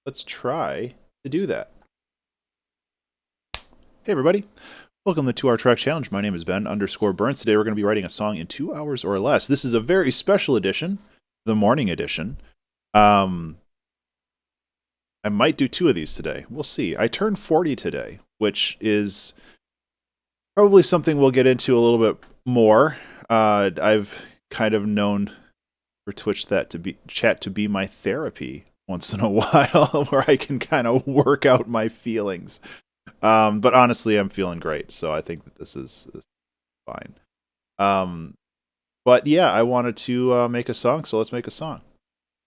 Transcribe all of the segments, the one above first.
let's try to do that. Hey everybody, welcome to the 2 Hour Track Challenge. My name is Ben_Burns. Today we're going to be writing a song in 2 hours or less. This is a very special edition, the morning edition. I might do 2 of these today. We'll see. I turned 40 today, which is probably something we'll get into a little bit more. I've kind of known for chat to be my therapy once in a while, where I can kind of work out my feelings. But honestly, I'm feeling great, so I think that this is fine. But yeah, I wanted to make a song, so let's make a song.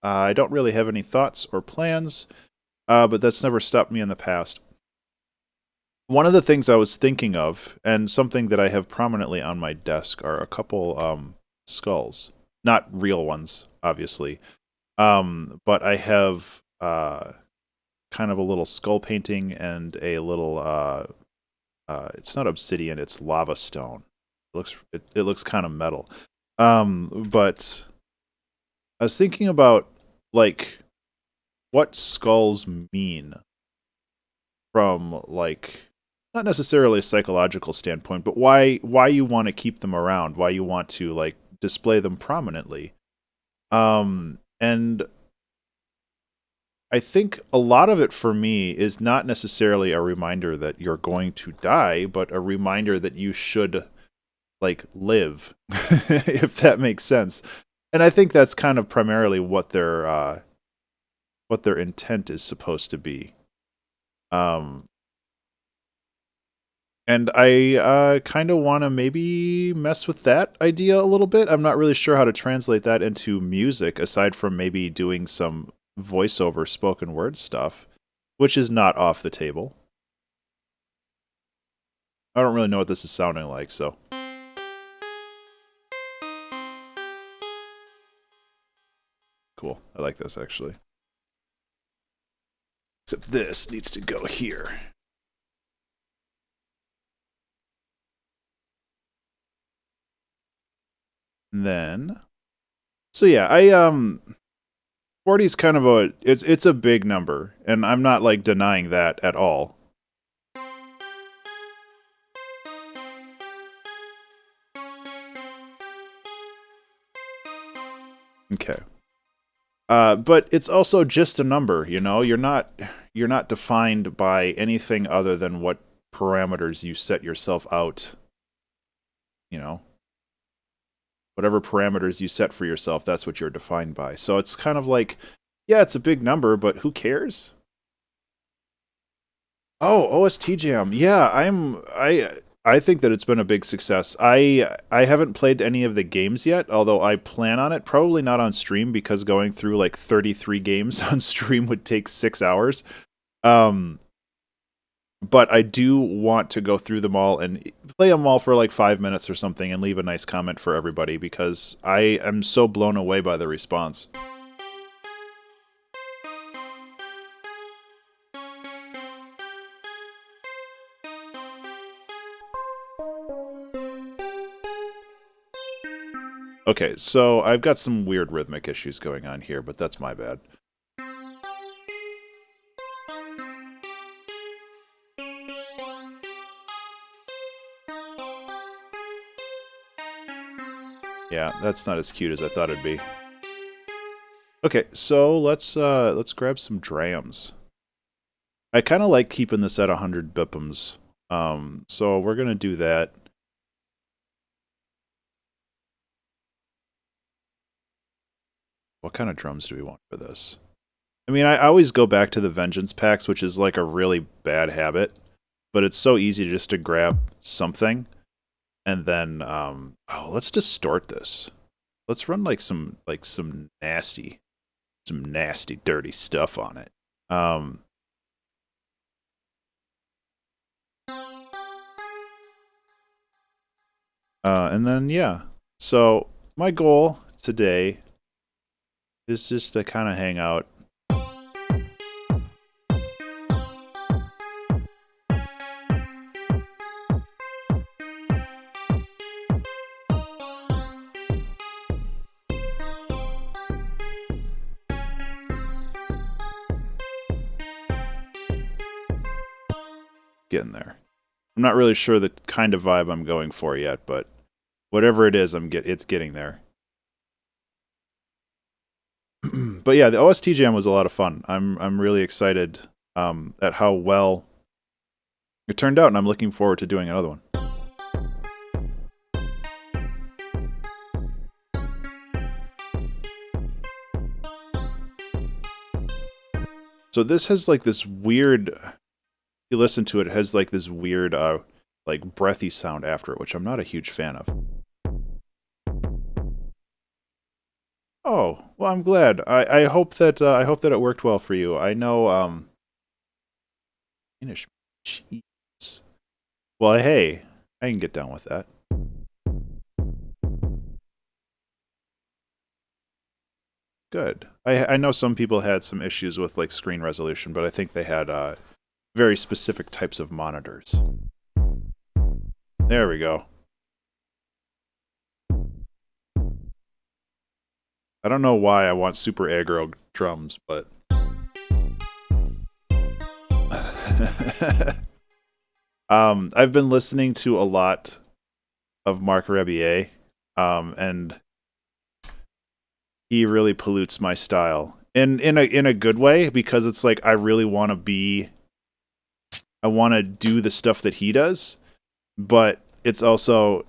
I don't really have any thoughts or plans, but that's never stopped me in the past. One of the things I was thinking of, and something that I have prominently on my desk, are a couple skulls. Not real ones, obviously. But I have kind of a little skull painting and a little it's not obsidian, it's lava stone. It looks kind of metal. But I was thinking about like what skulls mean from like not necessarily a psychological standpoint, but why you want to keep them around, why you want to like display them prominently. And I think a lot of it for me is not necessarily a reminder that you're going to die, but a reminder that you should like live, if that makes sense. And I think that's kind of primarily what their intent is supposed to be. And I kind of want to maybe mess with that idea a little bit. I'm not really sure how to translate that into music, aside from maybe doing some voiceover spoken word stuff, which is not off the table. I don't really know what this is sounding like, so. Cool. I like this, actually. Except this needs to go here. And then, so yeah, 40 is kind of it's a big number, and I'm not like denying that at all. Okay. But it's also just a number, you know? You're not defined by anything other than what parameters you set yourself out, you know? Whatever parameters you set for yourself, that's what you're defined by. So it's kind of like, yeah, it's a big number, but who cares? Oh, OST Jam. Yeah, I think that it's been a big success. I haven't played any of the games yet, although I plan on it. Probably not on stream, because going through like 33 games on stream would take 6 hours. But I do want to go through them all and play them all for like 5 minutes or something and leave a nice comment for everybody, because I am so blown away by the response. Okay, so I've got some weird rhythmic issues going on here, but that's my bad. Yeah, that's not as cute as I thought it'd be. Okay, so let's grab some drams. I kind of like keeping this at 100 BPMs. So we're gonna do that. What kind of drums do we want for this? I mean, I always go back to the Vengeance packs, which is like a really bad habit, but it's so easy just to grab something and then oh, let's distort this. Let's run like some nasty dirty stuff on it. And then yeah. So my goal today is just to kind of hang out. Getting there. I'm not really sure the kind of vibe I'm going for yet, but whatever it is, it's getting there. But yeah, the OST Jam was a lot of fun. I'm really excited at how well it turned out, and I'm looking forward to doing another one. So this has like this weird, you listen to it, it has like this weird like breathy sound after it, which I'm not a huge fan of. Oh, well, I'm glad. I hope that it worked well for you. I know Danish cheese. Well, hey, I can get down with that. Good. I know some people had some issues with like screen resolution, but I think they had very specific types of monitors. There we go. I don't know why I want super aggro drums, but I've been listening to a lot of Marc Rebier, and he really pollutes my style in a good way, because it's like I really want to do the stuff that he does, but it's also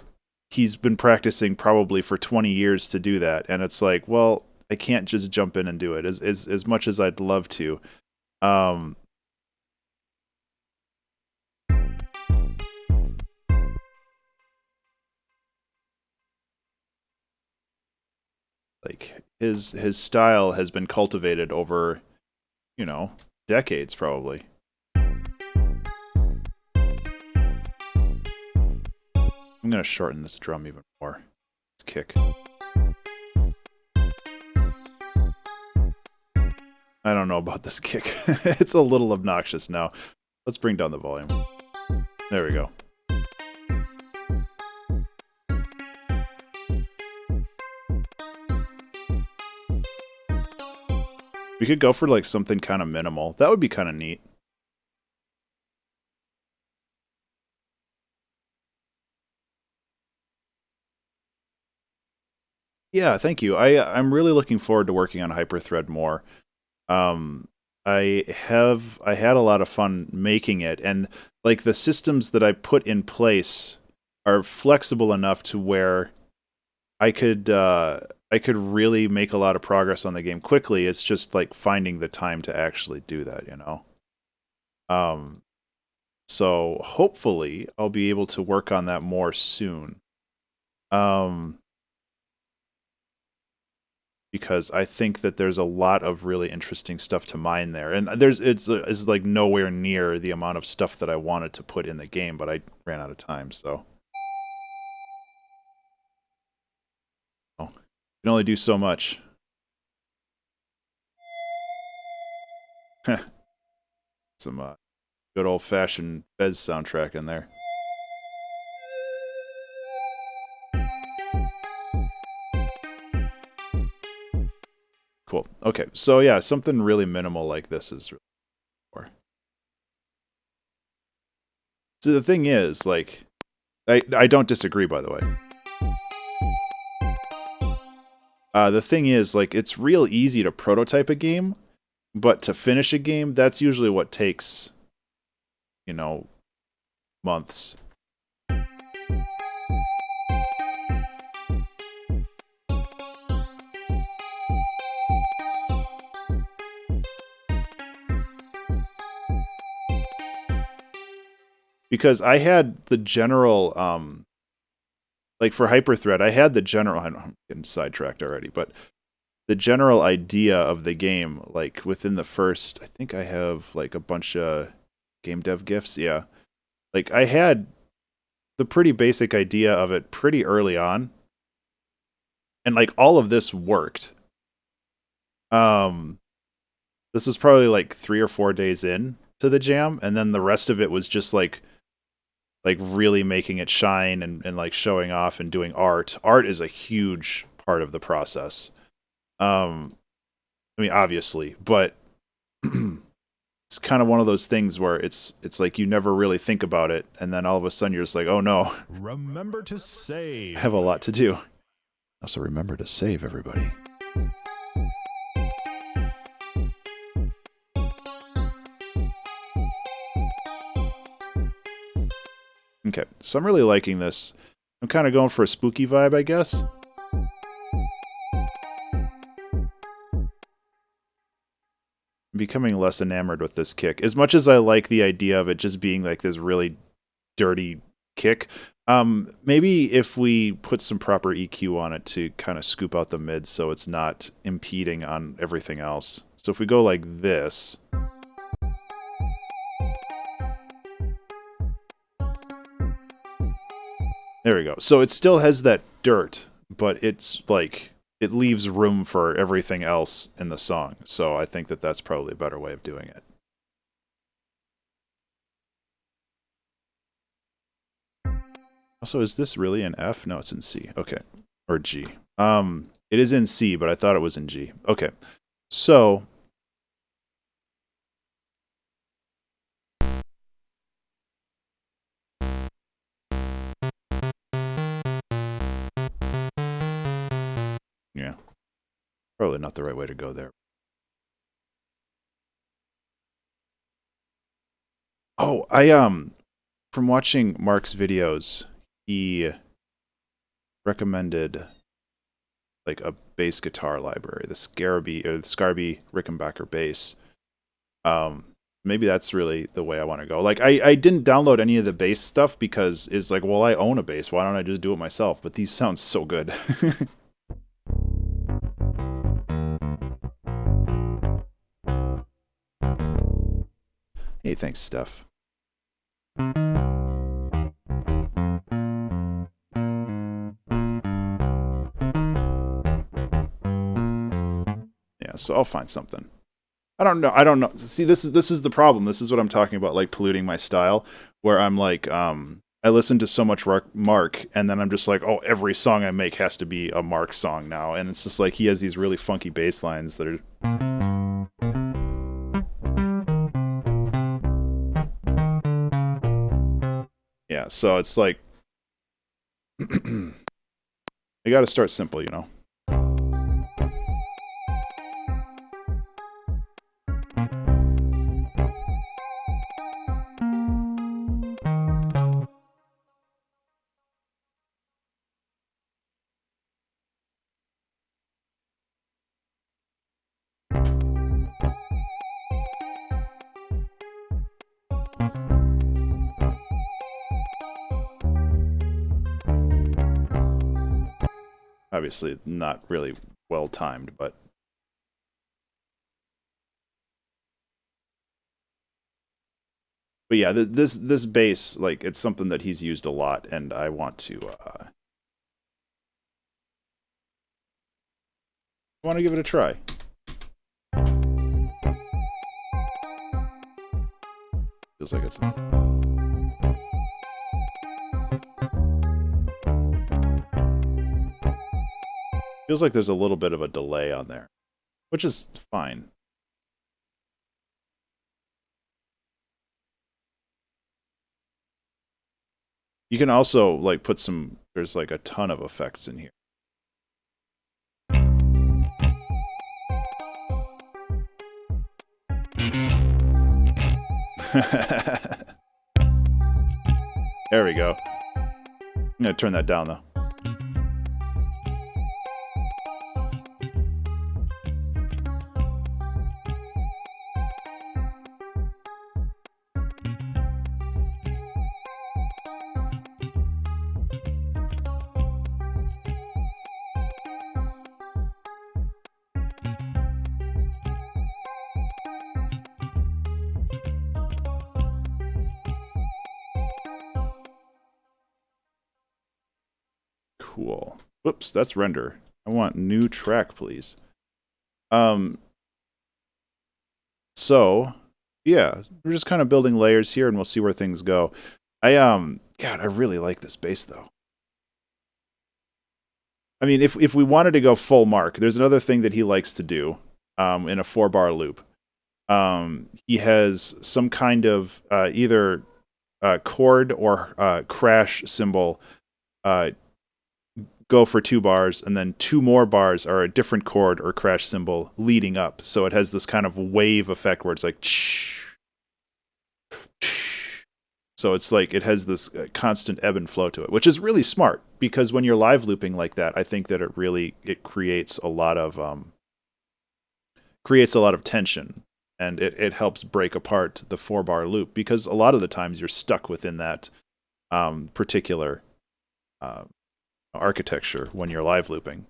he's been practicing probably for 20 years to do that, and it's like, well, I can't just jump in and do it as much as I'd love to. Like his style has been cultivated over, decades probably. I'm gonna shorten this drum even more. Let's kick. I don't know about this kick. It's a little obnoxious now. Let's bring down the volume. There we go. We could go for like something kind of minimal. That would be kind of neat. Yeah, thank you. I'm really looking forward to working on Hyperthread more. I had a lot of fun making it, and like the systems that I put in place are flexible enough to where I could really make a lot of progress on the game quickly. It's just like finding the time to actually do that, So hopefully I'll be able to work on that more soon. Because I think that there's a lot of really interesting stuff to mine there, and it's like nowhere near the amount of stuff that I wanted to put in the game, but I ran out of time, so. Oh, you can only do so much. Some good old-fashioned Fez soundtrack in there. Cool. Okay, so yeah, something really minimal like this is really cool. So the thing is, like, I don't disagree, by the way. The thing is, like, it's real easy to prototype a game, but to finish a game, that's usually what takes, months. Because I had the general, like for Hyperthread, I had the general, I'm getting sidetracked already, but the general idea of the game, like within the first, I think I have like a bunch of game dev gifts, yeah. Like I had the pretty basic idea of it pretty early on, and like all of this worked. This was probably like 3 or 4 days in to the jam, and then the rest of it was just like really making it shine and like showing off and doing art. Art is a huge part of the process. I mean, obviously, but it's kind of one of those things where it's like you never really think about it, and then all of a sudden you're just like, oh no. Remember to save. I have a lot to do. Also remember to save, everybody. Okay, so I'm really liking this. I'm kind of going for a spooky vibe, I guess. I'm becoming less enamored with this kick. As much as I like the idea of it just being like this really dirty kick, maybe if we put some proper EQ on it to kind of scoop out the mids so it's not impeding on everything else. So if we go like this... There we go. So it still has that dirt, but it's like, it leaves room for everything else in the song. So I think that that's probably a better way of doing it. Also, is this really in F? No, it's in C. Okay. Or G. It is in C, but I thought it was in G. Okay. So... yeah. Probably not the right way to go there. Oh, from watching Mark's videos, he recommended like a bass guitar library, the Scarby Rickenbacker bass. Maybe that's really the way I want to go. Like I didn't download any of the bass stuff because it's like, well, I own a bass. Why don't I just do it myself? But these sound so good. Hey, thanks, Steph. Yeah, so I'll find something. I don't know. See, this is the problem. This is what I'm talking about, like polluting my style, where I'm like, I listen to so much Mark, and then I'm just like, oh, every song I make has to be a Mark song now, and it's just like he has these really funky bass lines that are... Yeah, so it's like, I gotta start simple, you know? Obviously, not really well timed, but yeah, this bass, like, it's something that he's used a lot, and I want to give it a try. Feels like it's... Feels like there's a little bit of a delay on there, which is fine. You can also, like, put some... There's, like, a ton of effects in here. There we go. I'm gonna turn that down, though. Cool. Whoops, that's render. I want new track, please. So, yeah, we're just kind of building layers here, and we'll see where things go. God, I really like this bass, though. I mean, if we wanted to go full Mark, there's another thing that he likes to do in a 4-bar loop. He has some kind of either chord or crash cymbal go for 2 bars, and then 2 more bars are a different chord or crash cymbal leading up. So it has this kind of wave effect where it's like so it's like it has this constant ebb and flow to it, which is really smart because when you're live looping like that, I think that it creates a lot of tension, and it helps break apart the 4-bar loop because a lot of the times you're stuck within that particular architecture when you're live looping.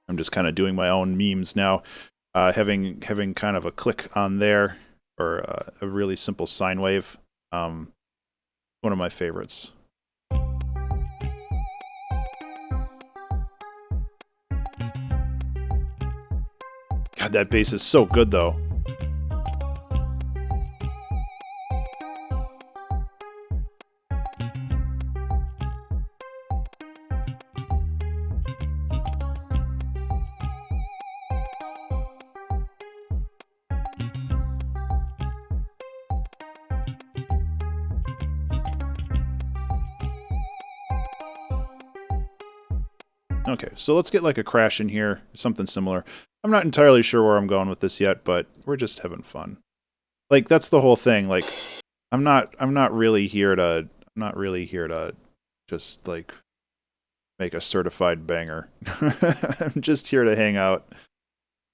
I'm just kind of doing my own memes now, having kind of a click on there or a really simple sine wave. One of my favorites. God, that bass is so good though. Okay, so let's get like a crash in here, something similar. I'm not entirely sure where I'm going with this yet, but we're just having fun. Like that's the whole thing. Like I'm not really here to just like make a certified banger. I'm just here to hang out,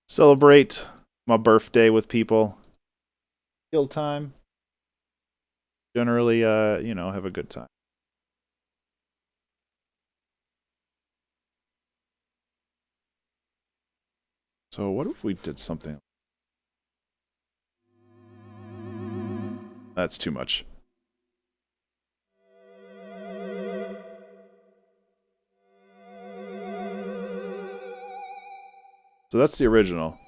celebrate my birthday with people, kill time. Generally, have a good time. So what if we did something? That's too much. So that's the original.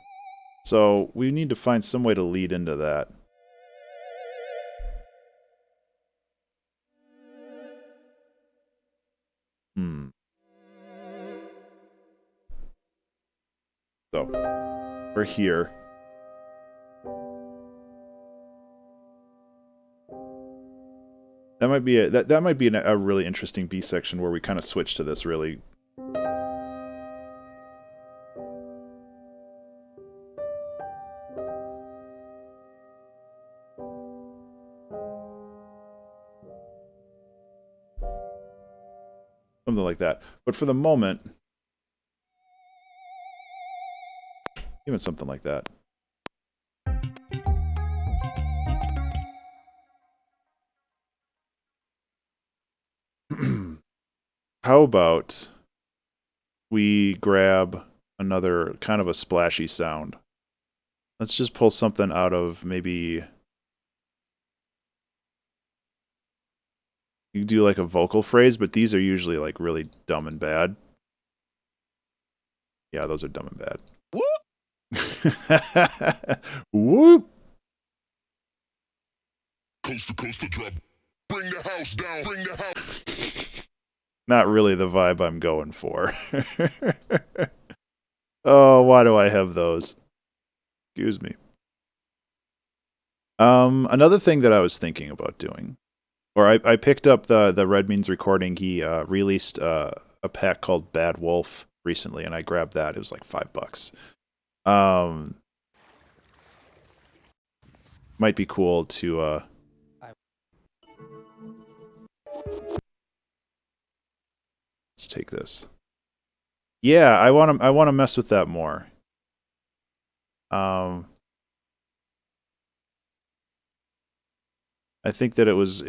So we need to find some way to lead into that. So we're here. That might be that might be a really interesting B section where we kind of switch to this really. Something like that. But for the moment, even something like that. How about we grab another kind of a splashy sound? Let's just pull something out of maybe... You do like a vocal phrase, but these are usually like really dumb and bad. Yeah, those are dumb and bad. Whoop! Whoop! Coast to coast to drop. Bring the house down. Bring the house. Not really the vibe I'm going for. Oh, why do I have those? Excuse me. Another thing that I was thinking about doing, or I picked up the Red Means recording. He released a pack called Bad Wolf recently, and I grabbed that. It was like $5. Might be cool to let's take this. Yeah, I want to mess with that more. I think that it was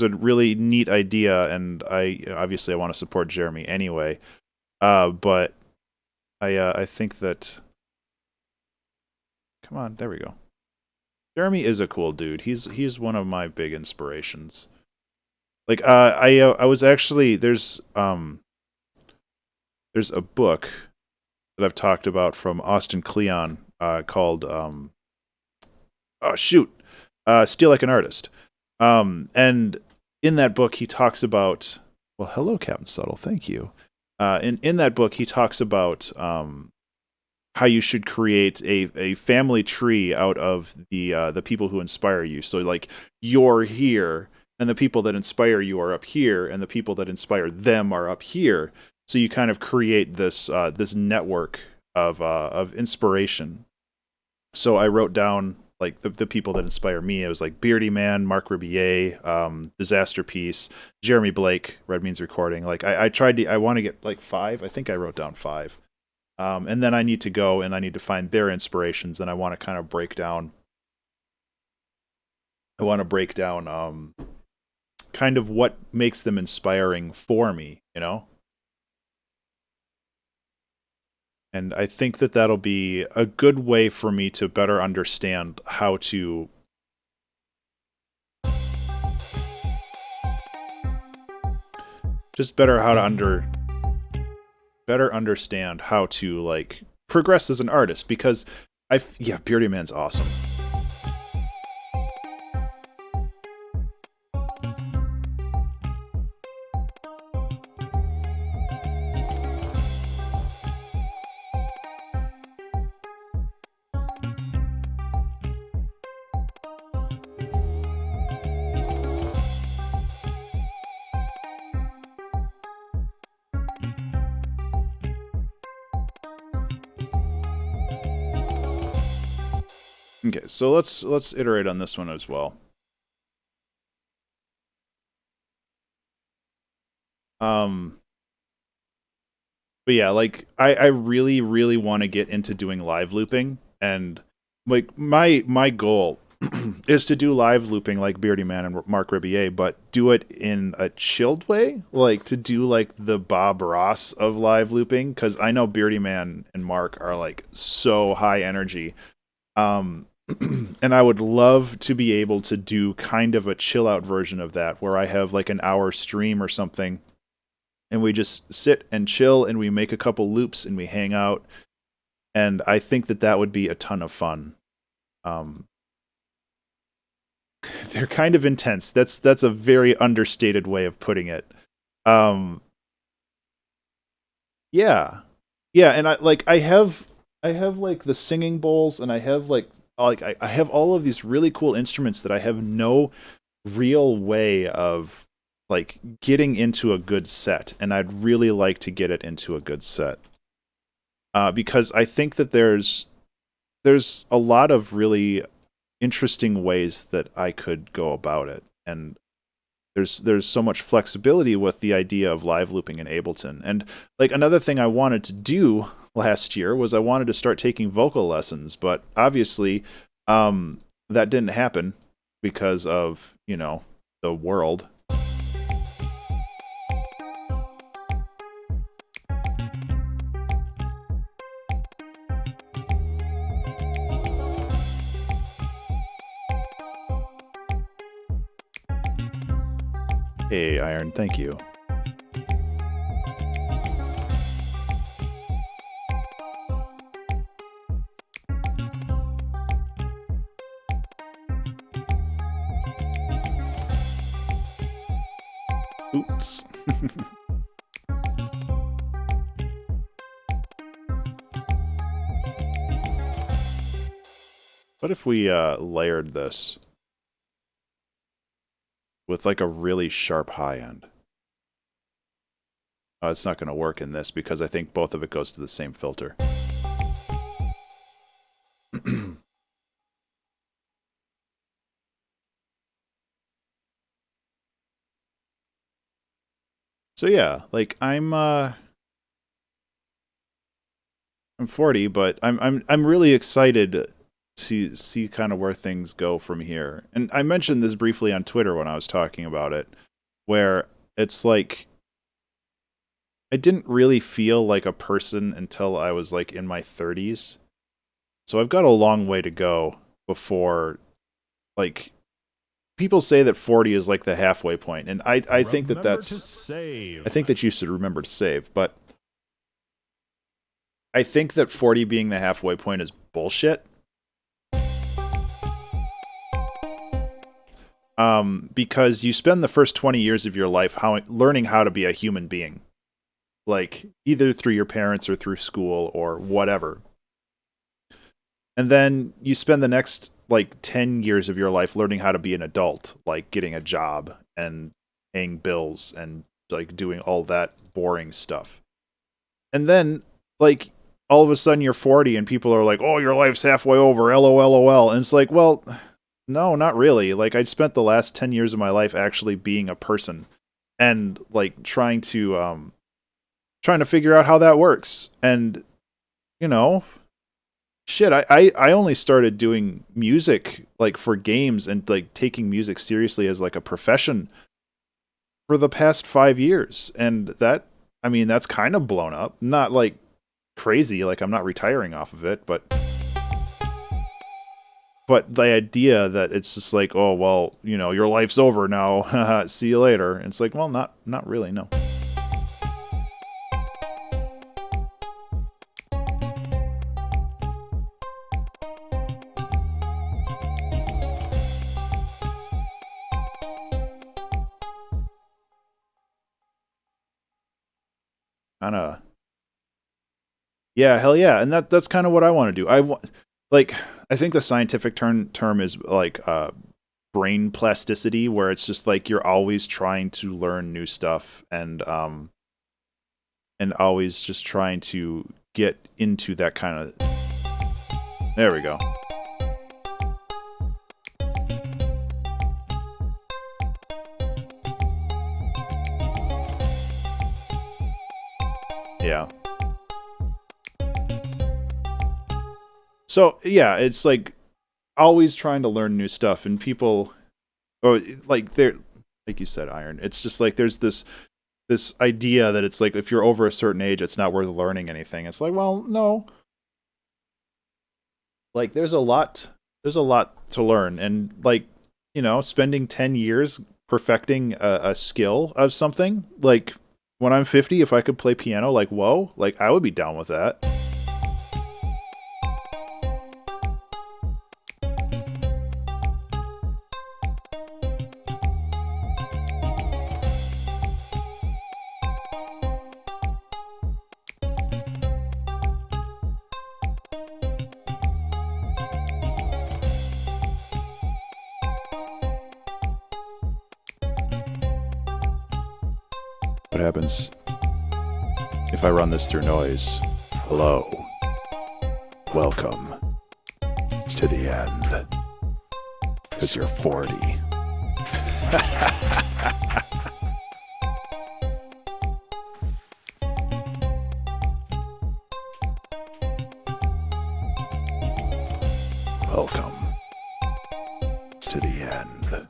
a really neat idea, and I want to support Jeremy anyway. But I think that Come on, there we go. Jeremy is a cool dude. He's one of my big inspirations. Like I was actually there's a book that I've talked about from Austin Kleon called Steal Like an Artist. And in that book he talks about, well, hello Captain Subtle, thank you. In that book he talks about how you should create a family tree out of the people who inspire you. So like you're here, and the people that inspire you are up here, and the people that inspire them are up here. So you kind of create this this network of inspiration. So I wrote down like the people that inspire me. It was like Beardy Man, Mark Ribier, Disaster Piece, Jeremy Blake, Red Means Recording. Like I tried to, I want to get like 5. I think I wrote down 5. And then I need to go and I need to find their inspirations, and I want to kind of break down. I want to break down kind of what makes them inspiring for me, you know? And I think that that'll be a good way for me to better understand how to better understand how to like progress as an artist, because yeah, Beardy Man's awesome. Okay, so let's iterate on this one as well. But yeah, like I really, really want to get into doing live looping, and like my goal is to do live looping like Beardy Man and Mark Ribier, but do it in a chilled way, like to do like the Bob Ross of live looping, because I know Beardy Man and Mark are like so high energy. And I would love to be able to do kind of a chill out version of that, where I have like an hour stream or something, and we just sit and chill and we make a couple loops and we hang out. And I think that that would be a ton of fun. They're kind of intense. That's a very understated way of putting it. Yeah. Yeah, and I have like the singing bowls, and I have like I have all of these really cool instruments that I have no real way of like getting into a good set, and I'd really like to get it into a good set. Because I think that there's a lot of really interesting ways that I could go about it, and there's so much flexibility with the idea of live looping in Ableton. And like another thing I wanted to do last year was I wanted to start taking vocal lessons, but obviously that didn't happen because of, you know, the world. Hey, Iron, thank you. Oops. What if we layered this with like a really sharp high end? It's not going to work in this because I think both of it goes to the same filter. So yeah, like I'm 40, but I'm really excited to see kind of where things go from here. And I mentioned this briefly on Twitter when I was talking about it, where it's like I didn't really feel like a person until I was like in my 30s. So I've got a long way to go before, like, people say that 40 is like the halfway point, and I think that Remember to that's, save. I think that you should remember to save, but I think that 40 being the halfway point is bullshit. Because you spend the first 20 years of your life learning how to be a human being, like either through your parents or through school or whatever. And then you spend the next like 10 years of your life learning how to be an adult, like getting a job and paying bills and like doing all that boring stuff. And then like all of a sudden you're 40 and people are like, "Oh, your life's halfway over. LOL." And it's like, well, no, not really. Like, I spent the last 10 years of my life actually being a person and like trying to figure out how that works. And you know, shit, I only started doing music like for games and like taking music seriously as like a profession for the past 5 years. And that, I mean, that's kind of blown up. Not like crazy, like I'm not retiring off of it, but the idea that it's just like, oh, well, you know, your life's over now. See you later. And it's like, well, not really, no. Kind of. Yeah, hell yeah. And that's kind of what I want to do. I think the scientific term is like brain plasticity, where it's just like you're always trying to learn new stuff and always just trying to get into that kind of. There we go. Yeah. So yeah, it's like always trying to learn new stuff, and people, or like they're, like you said, Iron. It's just like there's this idea that it's like if you're over a certain age, it's not worth learning anything. It's like, well, no. Like there's a lot to learn, and like, you know, spending 10 years perfecting a skill of something, like when I'm 50, if I could play piano, like whoa, like I would be down with that. What happens if I run this through noise? Hello. Welcome to the end. Because you're 40. Welcome to the end.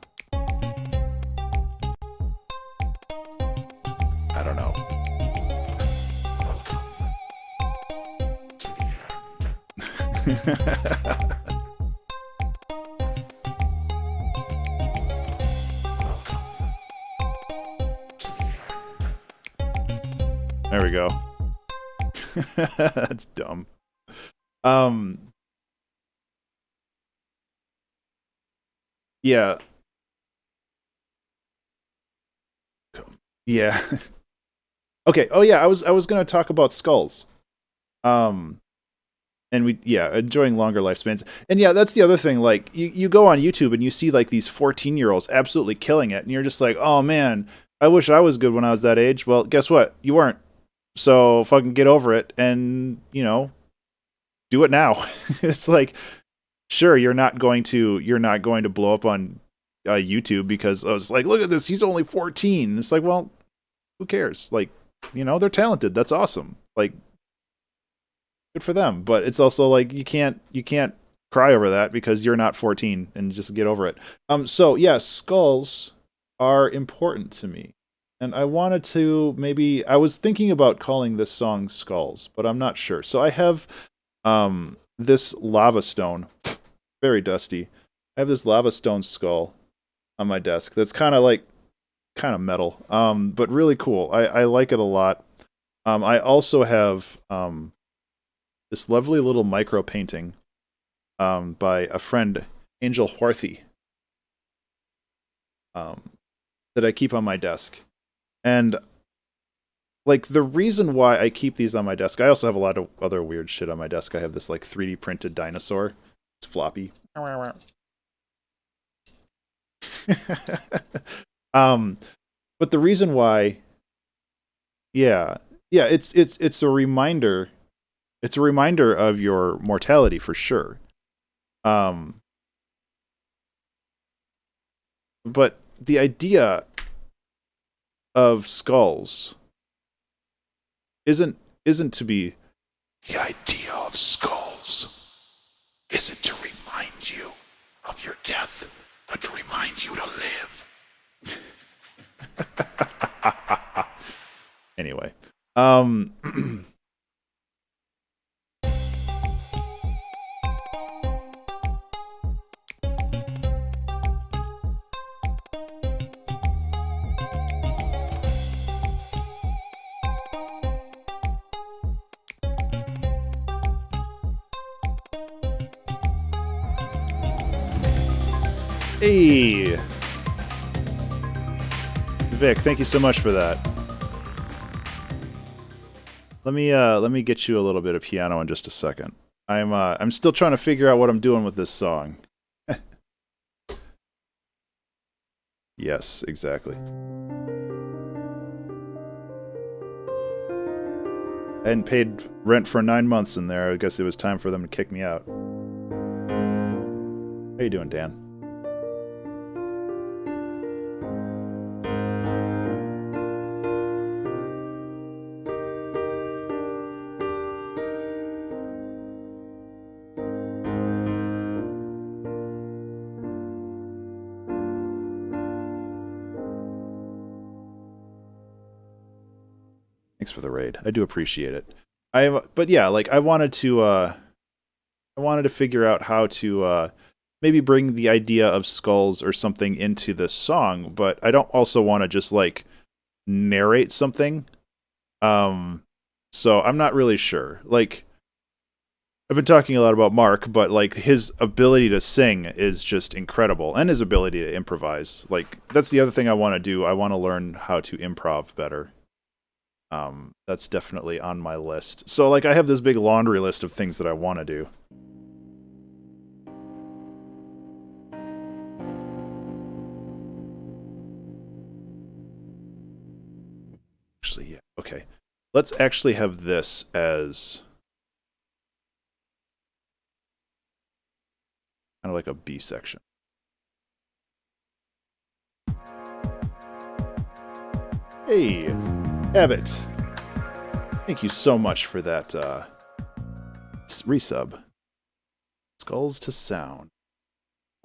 I don't know. There we go. That's dumb. Yeah. Yeah. Okay. Oh yeah, I was going to talk about skulls. And enjoying longer lifespans. And yeah, that's the other thing. Like you go on YouTube and you see like these 14-year-olds absolutely killing it, and you're just like, "Oh man, I wish I was good when I was that age." Well, guess what? You weren't. So fucking get over it and, you know, do it now. It's like, sure, you're not going to blow up on YouTube because I was like, "Look at this, he's only 14." It's like, well, who cares? Like, you know, they're talented. That's awesome. Like, good for them. But it's also like you can't cry over that because you're not 14, and just get over it. So yeah, skulls are important to me. And I wanted to I was thinking about calling this song Skulls, but I'm not sure. So I have this lava stone, very dusty. I have this lava stone skull on my desk that's kind of metal, but really cool. I like it a lot. I also have this lovely little micro painting by a friend, Angel Huarthy, that I keep on my desk. And like the reason why I keep these on my desk, I also have a lot of other weird shit on my desk. I have this like 3D printed dinosaur. It's floppy. But the reason why, yeah, it's a reminder. It's a reminder of your mortality for sure. But the idea of skulls isn't to be. The idea of skulls isn't to remind you of your death, but to remind you to live. Anyway, hey, Vic, thank you so much for that. Let me get you a little bit of piano in just a second. I'm still trying to figure out what I'm doing with this song. Yes, exactly. I hadn't paid rent for 9 months in there. I guess it was time for them to kick me out. How you doing, Dan? Thanks for the raid. I do appreciate it. But yeah, like I wanted to figure out how to maybe bring the idea of skulls or something into this song, but I don't also want to just like narrate something. So I'm not really sure. Like I've been talking a lot about Mark, but like his ability to sing is just incredible, and his ability to improvise. Like that's the other thing I want to do. I want to learn how to improv better. That's definitely on my list. So like I have this big laundry list of things that I want to do. Actually, yeah. Okay. Let's actually have this as kind of like a B section. Hey, Abbott. Thank you so much for that resub. Skulls to sound.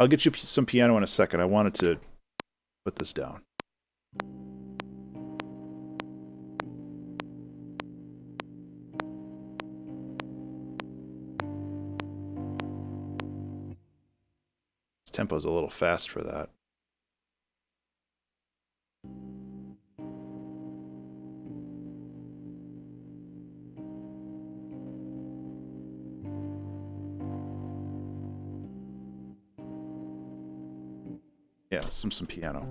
I'll get you some piano in a second. I wanted to put this down. This tempo's a little fast for that. Yeah, some piano.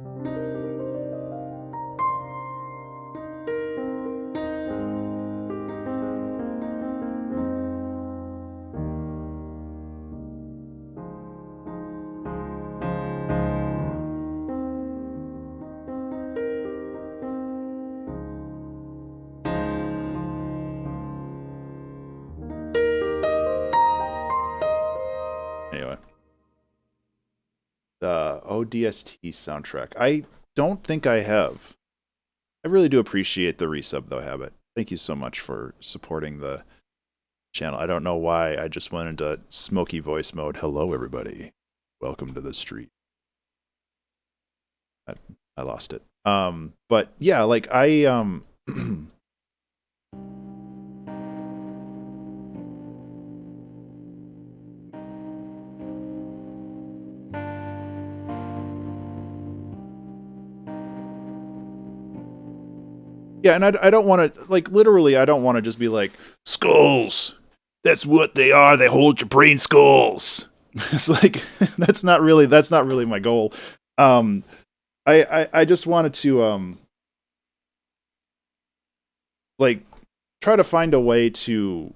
Anyway. The ODST soundtrack. I don't think I have. I really do appreciate the resub, though, Habit. Thank you so much for supporting the channel. I don't know why I just went into smoky voice mode. Hello, everybody. Welcome to the street. I lost it. But yeah, like I Yeah, and I don't want to, like, literally, I don't want to just be like, skulls. That's what they are. They hold your brain skulls. It's like, that's not really my goal. I just wanted to, like, try to find a way to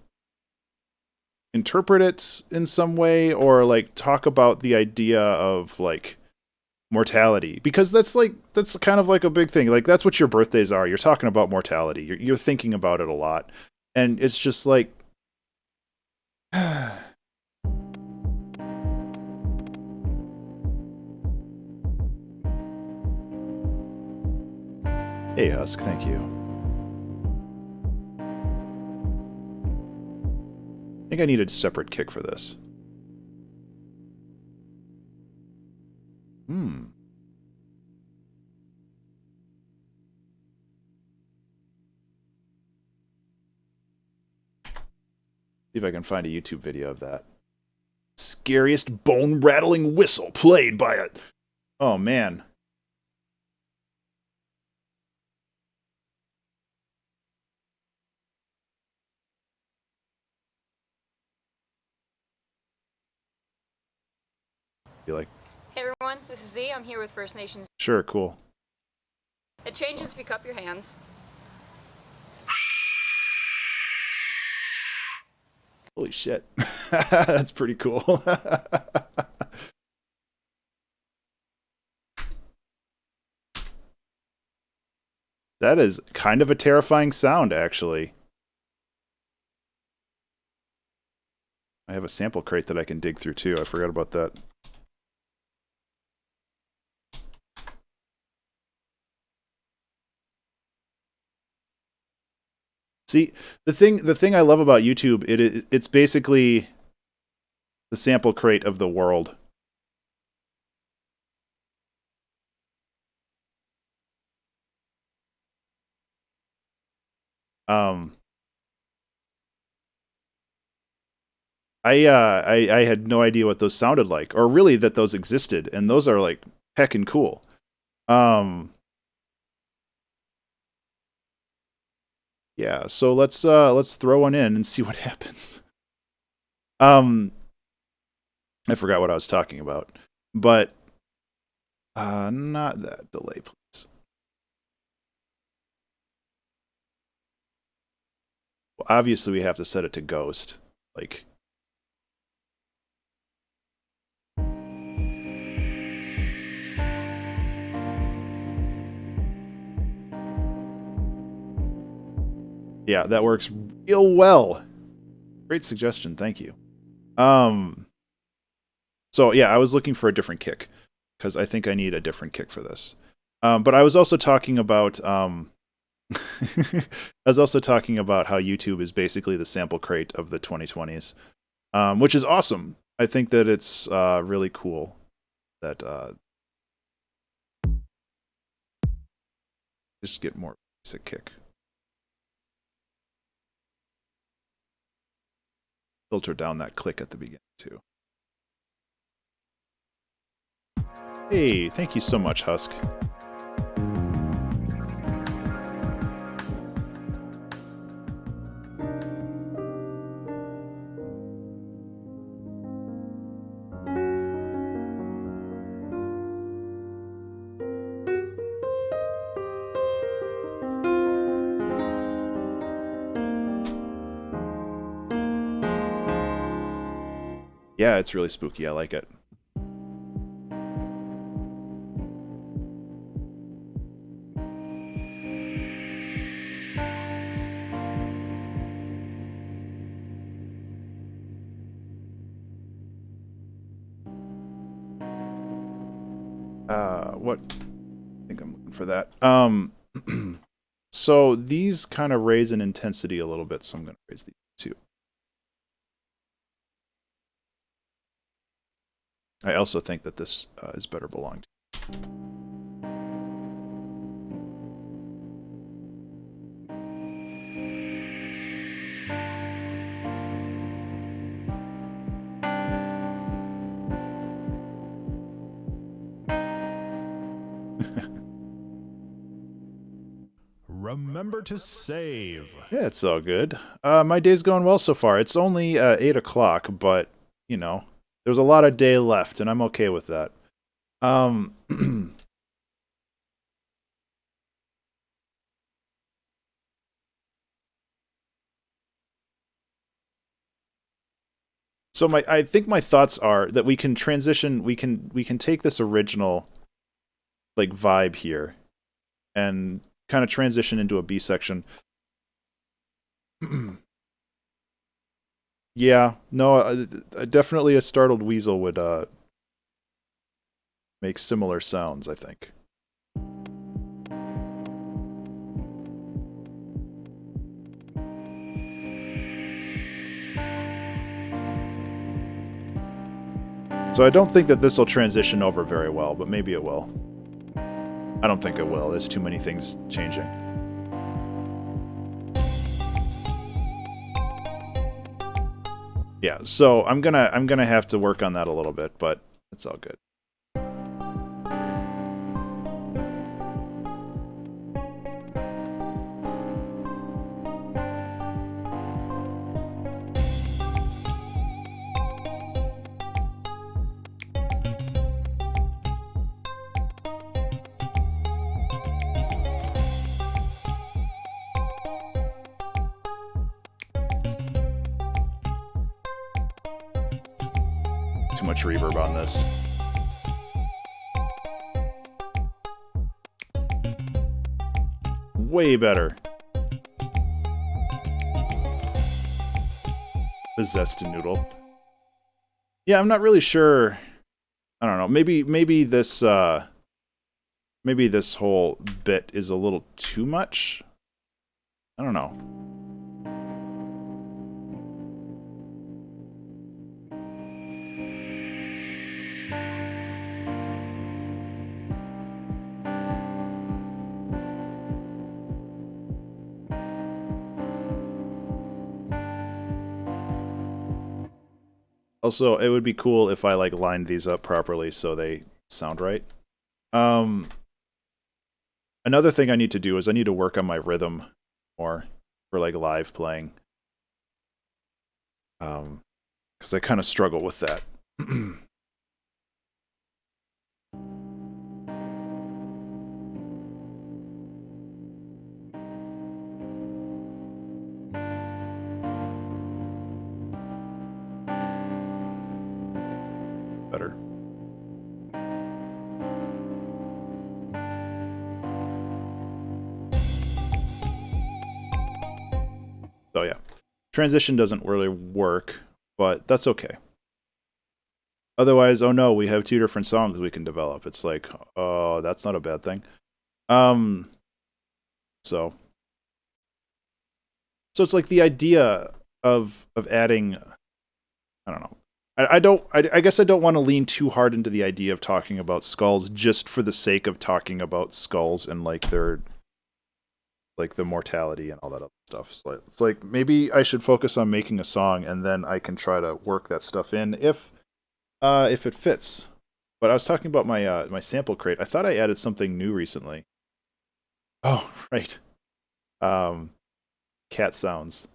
interpret it in some way, or like talk about the idea of like mortality, because that's kind of like a big thing. Like, that's what your birthdays are. You're talking about mortality. You're thinking about it a lot, and it's just like, hey Husk, thank you. I think I need a separate kick for this. See if I can find a YouTube video of that. Scariest bone-rattling whistle played by a... Oh, man. You like... Hey everyone, this is Z. I'm here with First Nations. Sure, cool. It changes if you cup your hands. Holy shit. That's pretty cool. That is kind of a terrifying sound, actually. I have a sample crate that I can dig through, too. I forgot about that. See, the thing I love about YouTube, it's basically the sample crate of the world. I had no idea what those sounded like, or really that those existed, and those are like heckin' cool. Yeah, so let's throw one in and see what happens. I forgot what I was talking about, but not that delay, please. Well, obviously, we have to set it to ghost, like. Yeah, that works real well. Great suggestion, thank you. So yeah, I was looking for a different kick, because I think I need a different kick for this. But I was also talking about I was also talking about how YouTube is basically the sample crate of the 2020s, which is awesome. I think that it's really cool that just get more basic kick. Filter down that click at the beginning too. Hey, thank you so much, Husk. Yeah, it's really spooky. I like it. What? I think I'm looking for that. So these kind of raise in intensity a little bit, so I'm going to raise these too. I also think that this is better belonged. Remember to save. Yeah, it's all good. My day's going well so far. It's only 8 o'clock, but, you know, there's a lot of day left, and I'm okay with that. So I think my thoughts are that we can transition, we can take this original, like, vibe here and kind of transition into a B section. Yeah, no, definitely a startled weasel would make similar sounds, I think. So I don't think that this will transition over very well, but maybe it will. I don't think it will. There's too many things changing. Yeah, so I'm gonna have to work on that a little bit, but it's all good. Too much reverb on this. Way better. Possessed a noodle. Yeah, I'm not really sure. I don't know. Maybe this whole bit is a little too much. I don't know. Also, it would be cool if I like lined these up properly so they sound right. Another thing I need to do is I need to work on my rhythm more for like live playing. Because I kind of struggle with that. Better. So yeah, transition doesn't really work, but that's okay. Otherwise, oh no, we have two different songs we can develop. It's like, oh, that's not a bad thing. So it's like the idea of adding, I don't know. I guess I don't want to lean too hard into the idea of talking about skulls just for the sake of talking about skulls and like their, like the mortality and all that other stuff. So it's like maybe I should focus on making a song and then I can try to work that stuff in if it fits. But I was talking about my my sample crate. I thought I added something new recently. Oh, right. Cat sounds.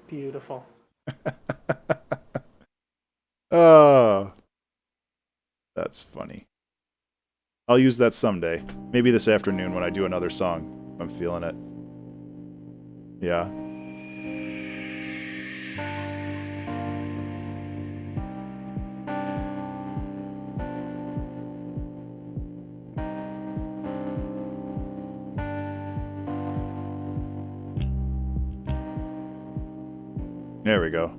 Beautiful. Oh, that's funny. I'll use that someday. Maybe this afternoon when I do another song. I'm feeling it. Yeah. There we go.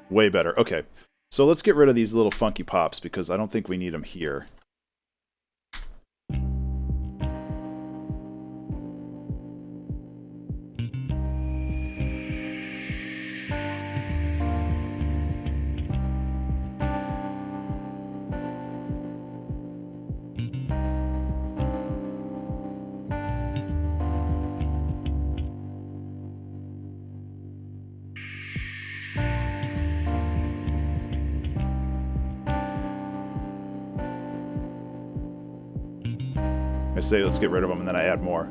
Way better. Okay. So let's get rid of these little funky pops because I don't think we need them here. I say let's get rid of them, and then I add more.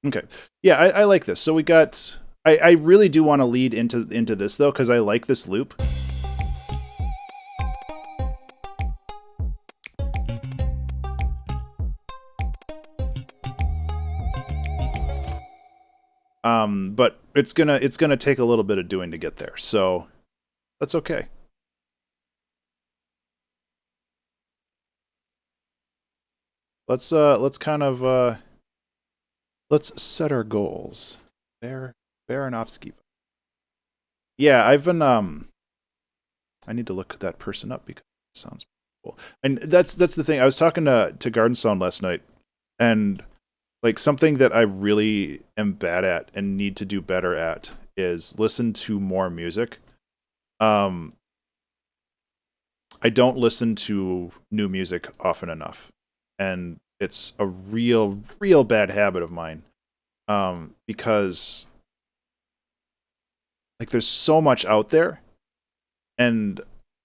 Okay. Yeah, I like this. So we got... I really do want to lead into this, though, because I like this loop. But it's gonna take a little bit of doing to get there, so that's okay. Let's kind of let's set our goals. Baronovsky. Yeah, I've been I need to look that person up because it sounds cool. And that's the thing. I was talking to Garden Sound last night, and like something that I really am bad at and need to do better at is listen to more music. I don't listen to new music often enough, and it's a real bad habit of mine. Because like there's so much out there, and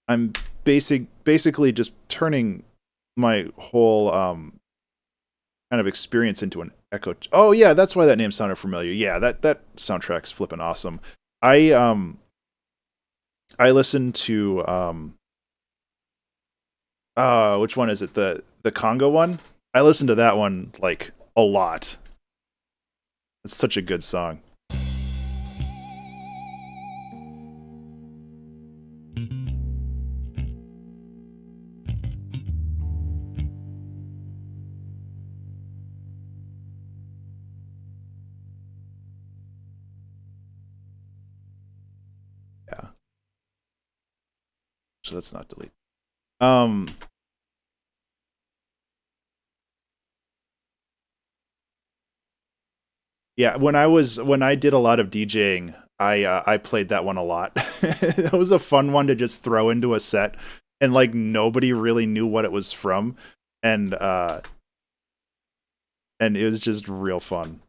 I'm basically just turning my whole kind of experience into an echo. Oh yeah, that's why that name sounded familiar. Yeah, that soundtrack's flipping awesome. I listened to which one is it? The Congo one? I listened to that one like a lot. It's such a good song. Yeah. So let's not delete. Yeah, when I did a lot of DJing, I played that one a lot. It was a fun one to just throw into a set, and like nobody really knew what it was from, and it was just real fun.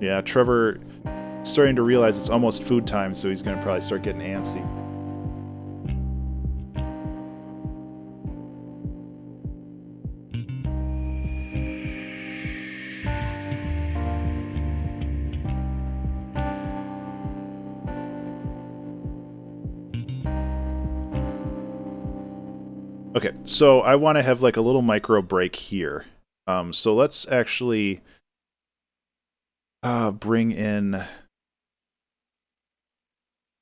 Yeah, Trevor starting to realize it's almost food time, so he's going to probably start getting antsy. Okay, so I want to have like a little micro break here. So let's actually bring in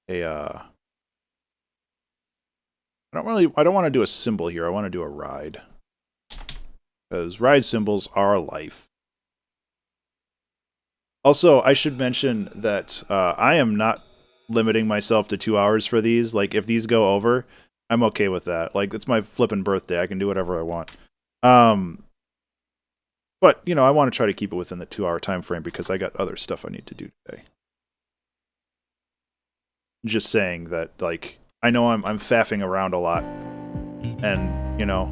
a I don't want to do a cymbal here. I want to do a ride, because ride cymbals are life. Also, I should mention that I am not limiting myself to 2 hours for these. Like, if these go over, I'm okay with that. Like, it's my flippin' birthday. I can do whatever I want. But, you know, I want to try to keep it within the 2-hour time frame because I got other stuff I need to do today. Just saying that, like, I know I'm faffing around a lot. And, you know...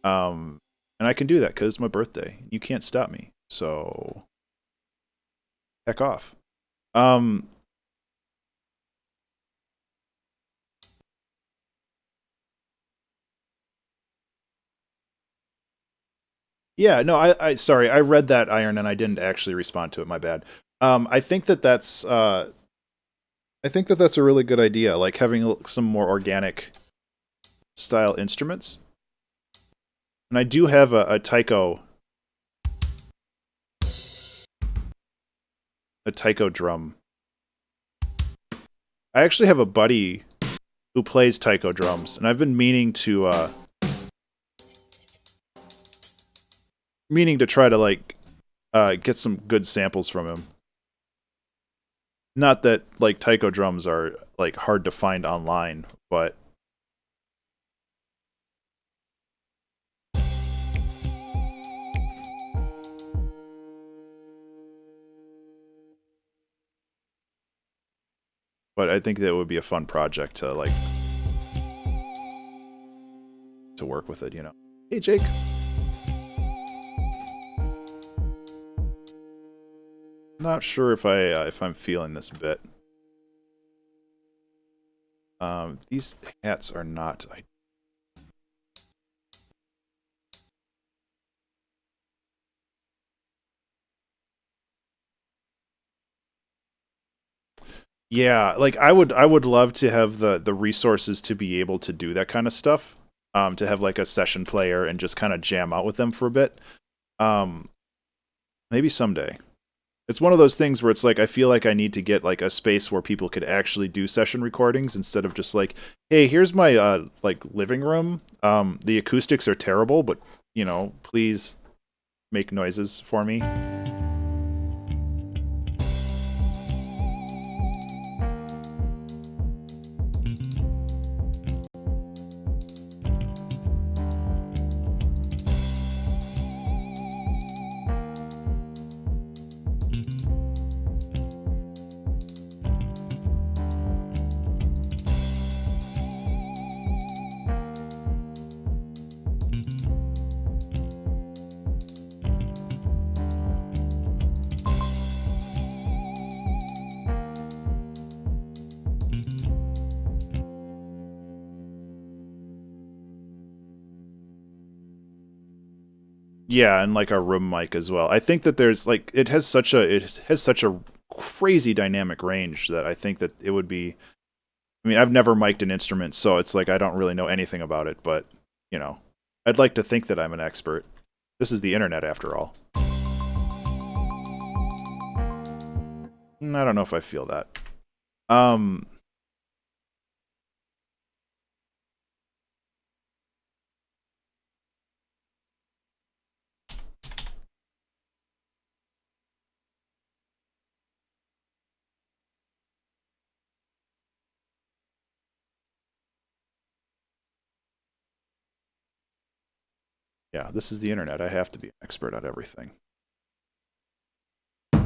and I can do that because it's my birthday. You can't stop me. So... heck off. Yeah, no, I sorry, I read that, Iron, and I didn't actually respond to it. My bad. I think that's a really good idea, like having some more organic style instruments. And I do have a taiko drum. I actually have a buddy who plays taiko drums, and I've been meaning to try to like get some good samples from him. Not that like taiko drums are like hard to find online, but But I think that it would be a fun project to like to work with it, you know. Hey, Jake. Not sure if I'm feeling this bit. These hats are not. Yeah, like I would love to have the resources to be able to do that kind of stuff. To have like a session player and just kind of jam out with them for a bit. Maybe someday. It's one of those things where it's like I feel like I need to get like a space where people could actually do session recordings instead of just like, hey, here's my like living room. The acoustics are terrible, but you know, please make noises for me. Yeah, and like a room mic as well. I think that there's like it has such a crazy dynamic range that I think that it would be. I mean, I've never mic'd an instrument, so it's like I don't really know anything about it. But you know, I'd like to think that I'm an expert. This is the internet, after all. I don't know if I feel that. Yeah, this is the internet. I have to be an expert at everything. I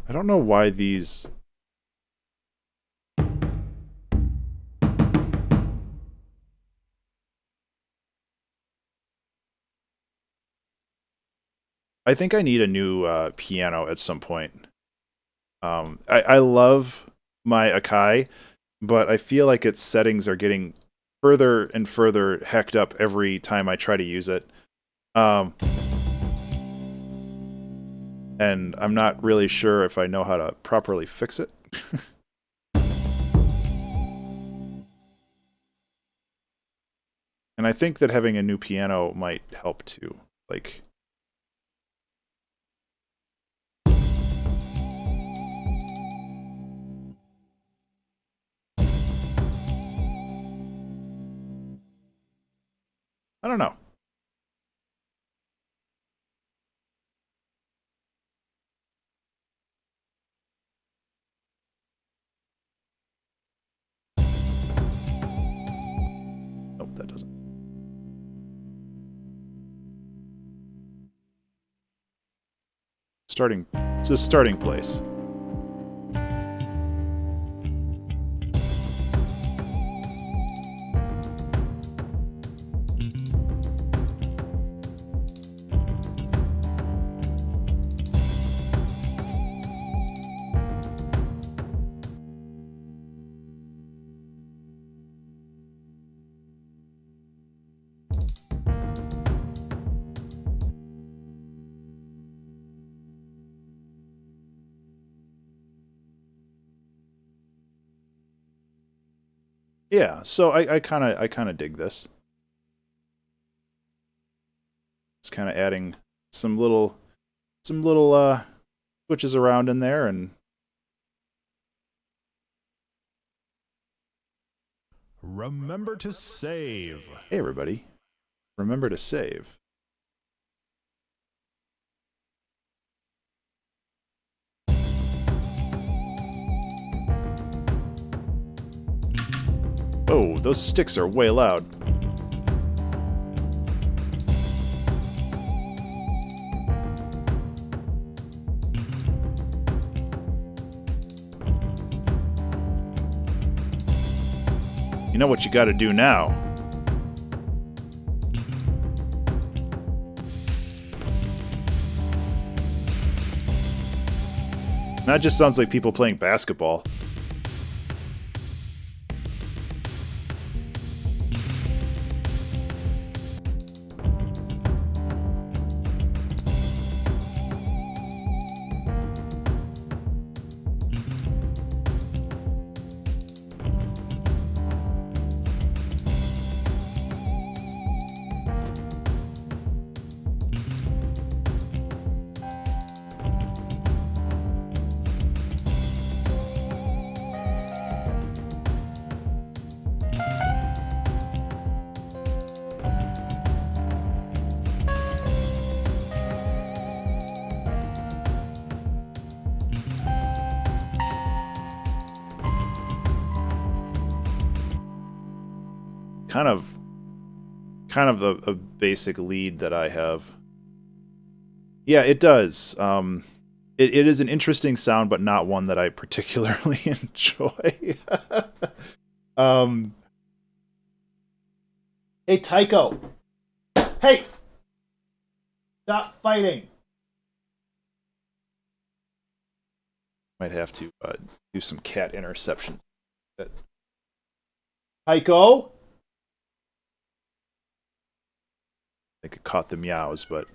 don't know why these... I think I need a new piano at some point. I love my AKAI, but I feel like its settings are getting further and further hecked up every time I try to use it. And I'm not really sure if I know how to properly fix it. And I think that having a new piano might help too. Like... I don't know. Nope, that doesn't. It's a starting place. Yeah, so I kind of dig this. It's kind of adding some little switches around in there, and Remember to save. hey everybody, remember to save. Oh, those sticks are way loud. You know what you gotta do now. That just sounds like people playing basketball. Kind of a basic lead that I have. Yeah, it does. It is an interesting sound, but not one that I particularly enjoy. Hey, Tycho. Hey! Stop fighting! Might have to do some cat interceptions. Tycho? I think it caught the meows, but...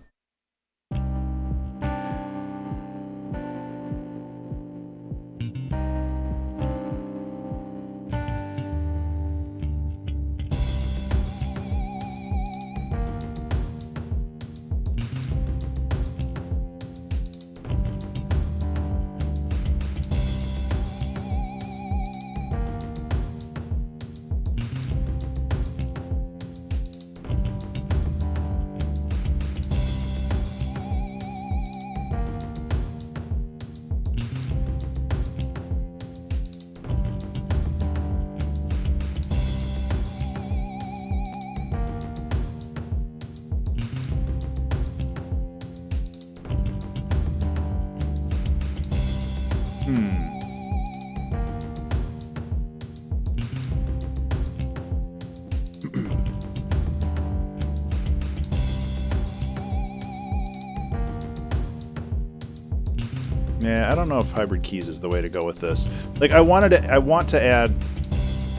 Yeah, I don't know if hybrid keys is the way to go with this. Like, I want to add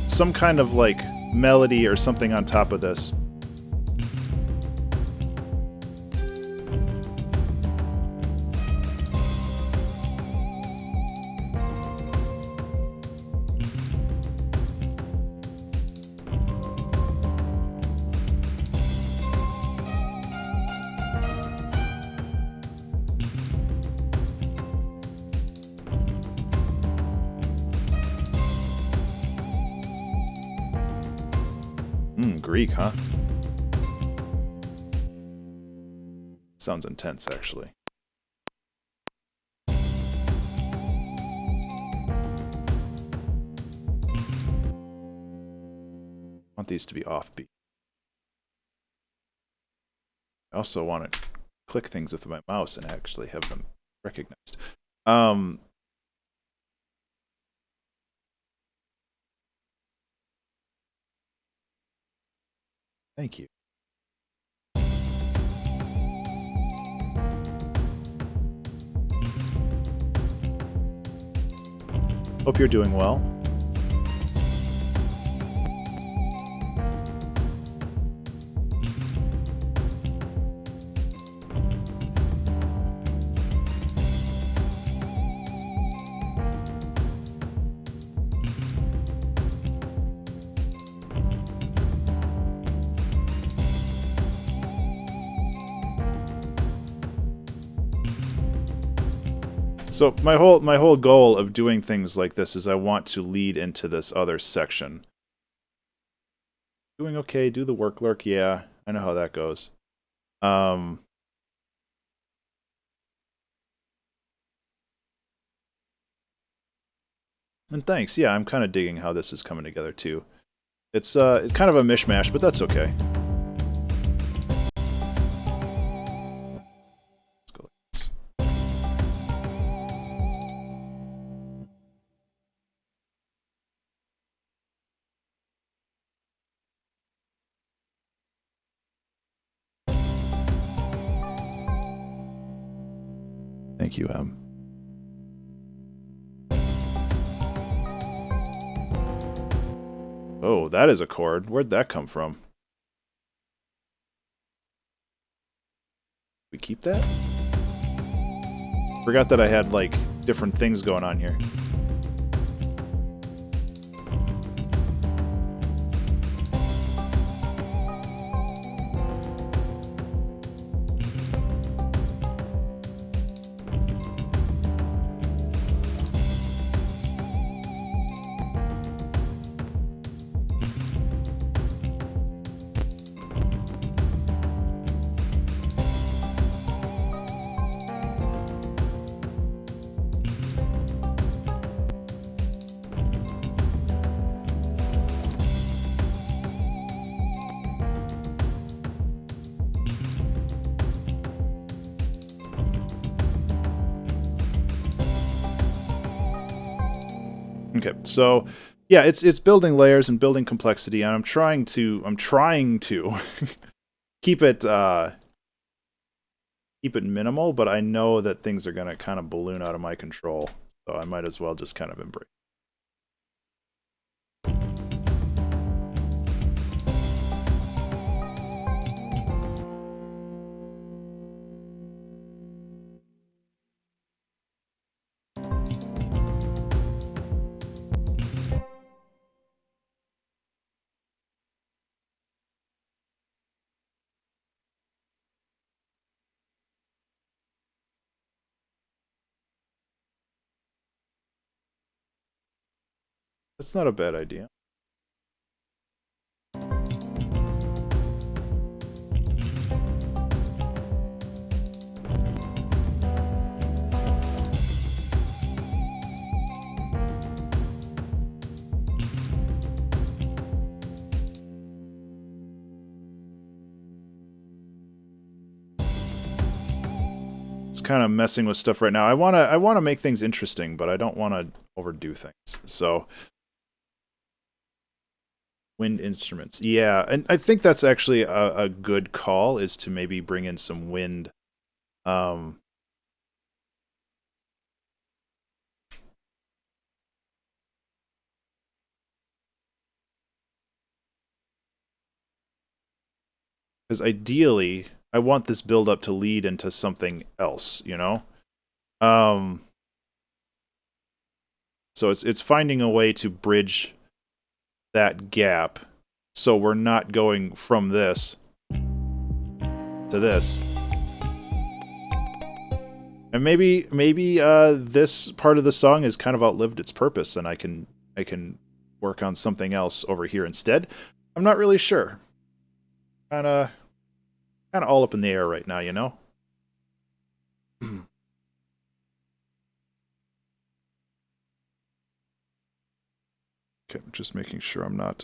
some kind of, like, melody or something on top of this. Greek, huh? Sounds intense, actually. I want these to be offbeat. I also want to click things with my mouse and actually have them recognized. Thank you. Hope you're doing well. So my whole goal of doing things like this is I want to lead into this other section. Doing okay, do the work lurk, yeah, I know how that goes. And thanks, yeah, I'm kind of digging how this is coming together too. It's kind of a mishmash, but that's okay. Thank you, Em. Oh, that is a chord. Where'd that come from? We keep that? Forgot that I had, like, different things going on here. Okay, so yeah, it's building layers and building complexity, and I'm trying to keep it minimal, but I know that things are gonna kind of balloon out of my control, so I might as well just kind of embrace. That's not a bad idea. It's kind of messing with stuff right now. I wanna make things interesting, but I don't want to overdo things. So wind instruments, yeah, and I think that's actually a good call, is to maybe bring in some wind. Because ideally, I want this build up to lead into something else, you know? So it's finding a way to bridge that gap, so we're not going from this to this. And maybe this part of the song has kind of outlived its purpose, and I can work on something else over here instead. I'm not really sure. Kind of all up in the air right now, you know? Okay, just making sure I'm not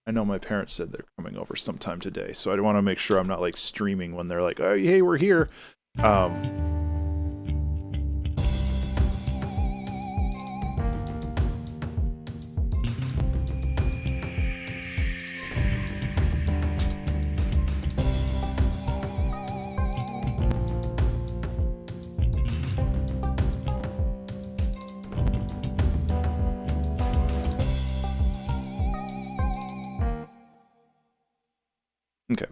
I know my parents said they're coming over sometime today, so I want to make sure I'm not like streaming when they're like, "Oh, hey, we're here." Okay.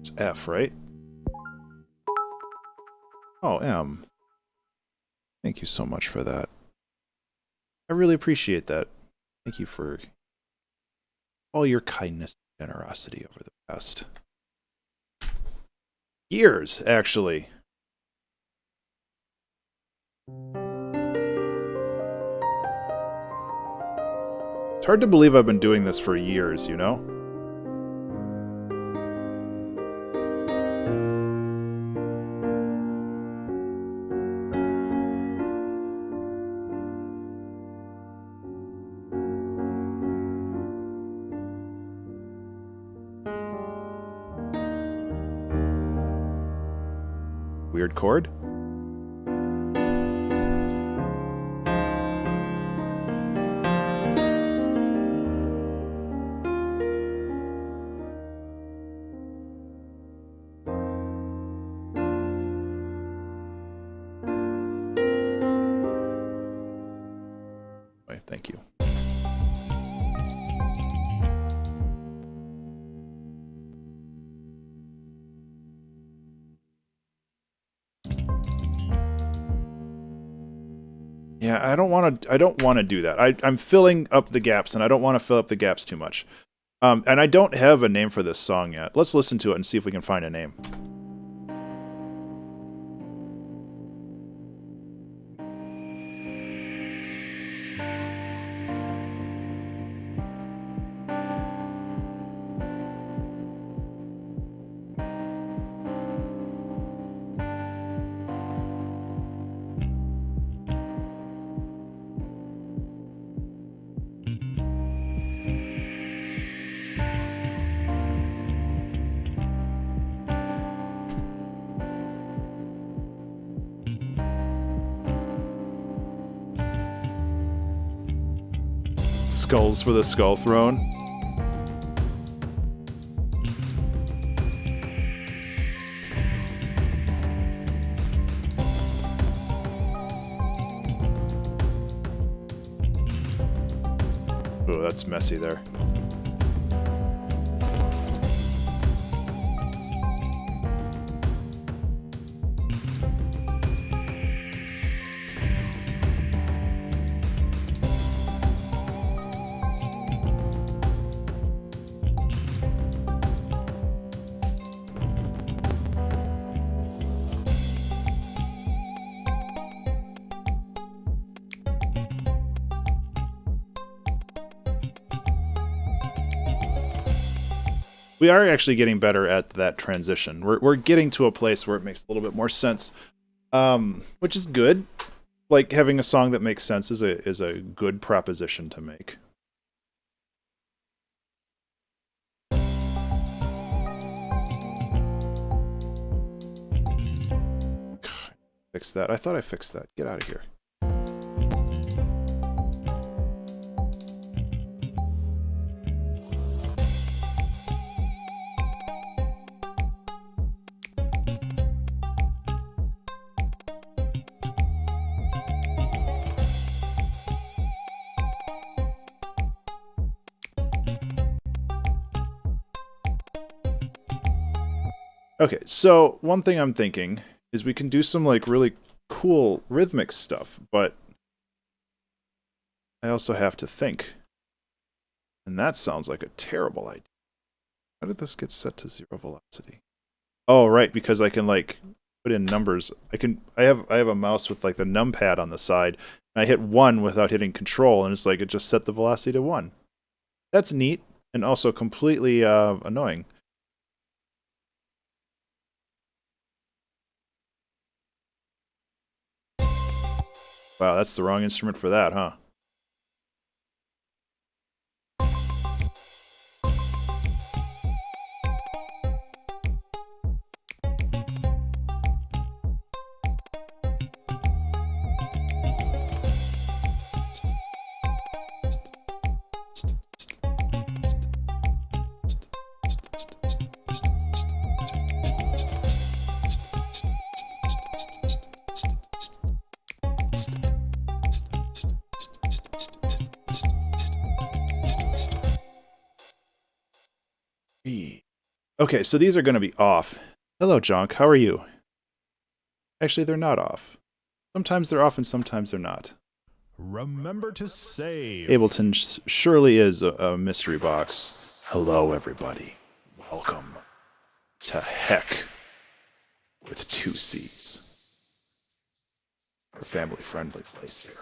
It's F, right? Oh, M. Thank you so much for that. I really appreciate that. Thank you for all your kindness and generosity over the past years, actually. It's hard to believe I've been doing this for years, you know? weird chord. Thank you. Yeah, I don't want to do that. I'm filling up the gaps, and I don't want to fill up the gaps too much. And I don't have a name for this song yet. Let's listen to it and see if we can find a name. Skulls for the Skull Throne. Oh, that's messy there. We are actually getting better at that transition. We're getting to a place where it makes a little bit more sense, which is good. Like, having a song that makes sense is a good proposition to make. Fix that. I thought I fixed that. Get out of here. Okay, so one thing I'm thinking is we can do some like really cool rhythmic stuff, but I also have to think. And that sounds like a terrible idea. How did this get set to 0 velocity? Oh, right, because I can like put in numbers. I have a mouse with like the numpad on the side, and I hit 1 without hitting control, and it's like it just set the velocity to 1. That's neat and also completely annoying. Wow, that's the wrong instrument for that, huh? Okay, so these are going to be off. Hello, Jonk. How are you? Actually, they're not off. Sometimes they're off and sometimes they're not. Remember to save. Ableton surely is a mystery box. Hello, everybody. Welcome to Heck with 2 C's. Our family-friendly place here.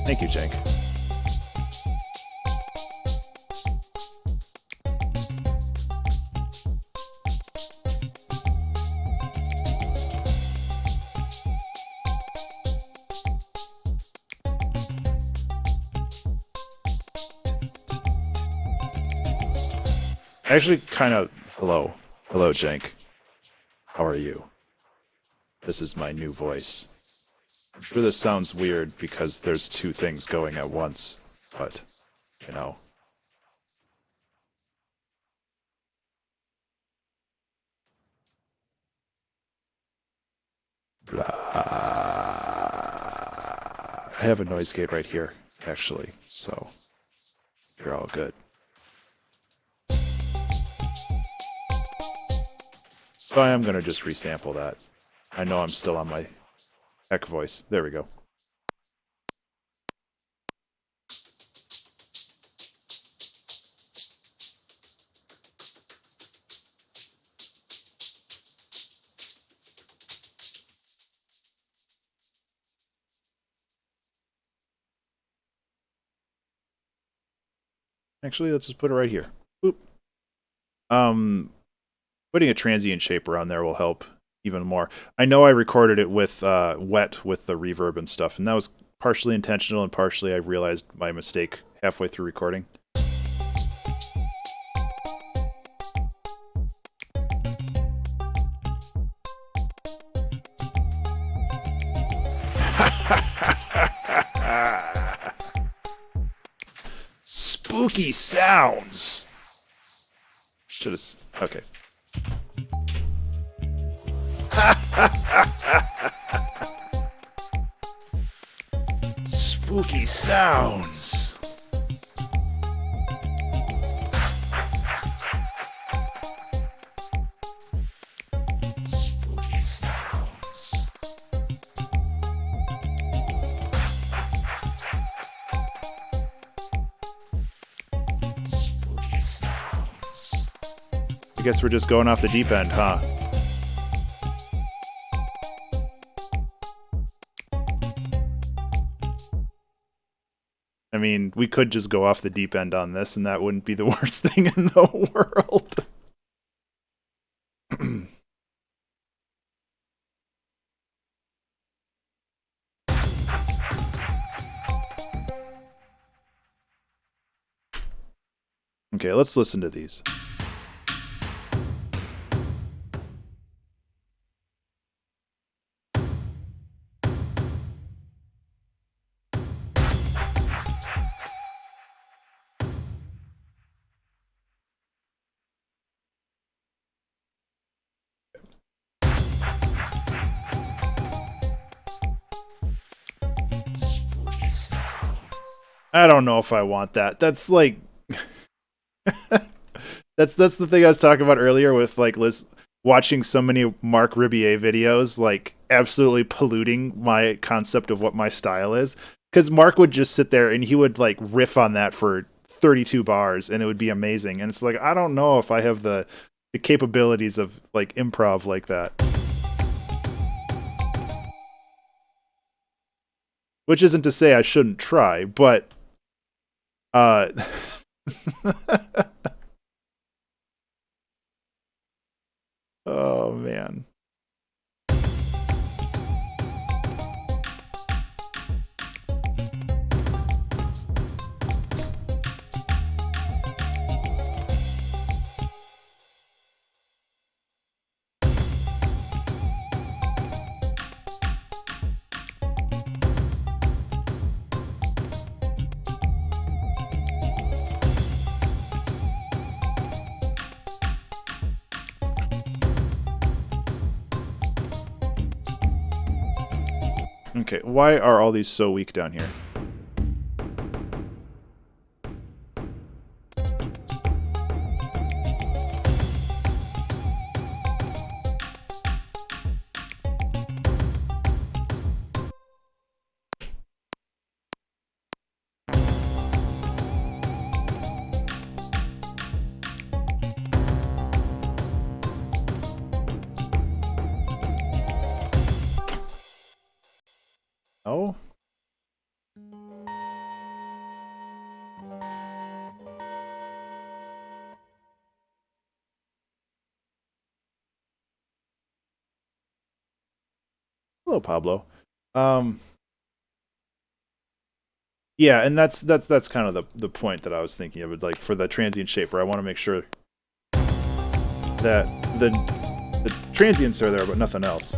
Thank you, Jake. Actually, kind of... Hello. Hello, Jank. How are you? This is my new voice. I'm sure this sounds weird because there's two things going at once, but, you know. Blah. I have a noise gate right here, actually, so you're all good. So I am going to just resample that. I know I'm still on my heck voice. There we go. Actually, let's just put it right here. Boop. Putting a transient shaper on there will help even more. I know I recorded it with wet with the reverb and stuff, and that was partially intentional and partially I realized my mistake halfway through recording. Spooky sounds. Should have. Okay. Spooky sounds. Spooky sounds. Spooky sounds. I guess we're just going off the deep end, huh? I mean, we could just go off the deep end on this, and that wouldn't be the worst thing in the world. Okay, let's listen to these. I don't know if I want that. That's like that's the thing I was talking about earlier with like watching so many Mark Ribier videos, like absolutely polluting my concept of what my style is. Because Mark would just sit there and he would like riff on that for 32 bars and it would be amazing. And it's like, I don't know if I have the capabilities of like improv like that. Which isn't to say I shouldn't try, but oh man. Okay, why are all these so weak down here? Oh? Hello, Pablo. Yeah, and that's kind of the point that I was thinking of. Like for the transient shaper, I want to make sure that the transients are there, but nothing else.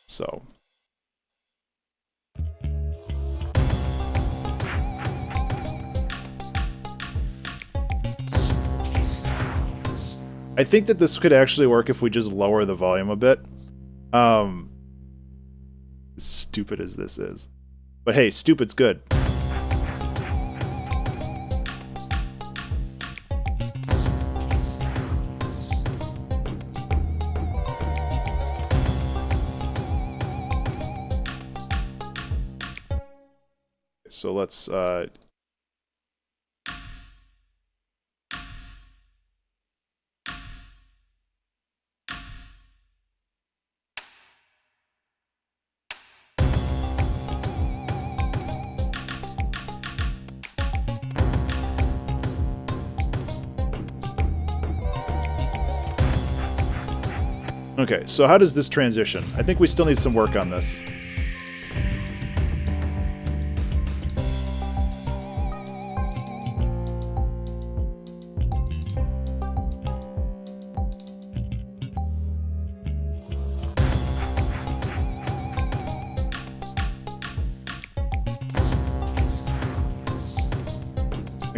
So. I think that this could actually work if we just lower the volume a bit. Stupid as this is. But hey, stupid's good. So let's okay, so how does this transition? I think we still need some work on this.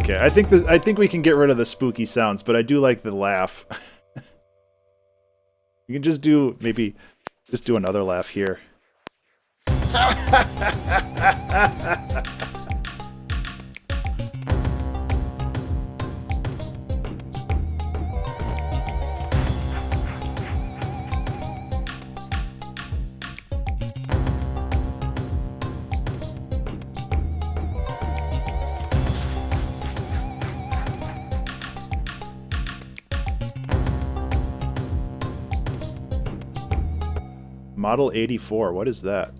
Okay, I think we can get rid of the spooky sounds, but I do like the laugh. You can just do, maybe, just do another laugh here. Model 84, what is that?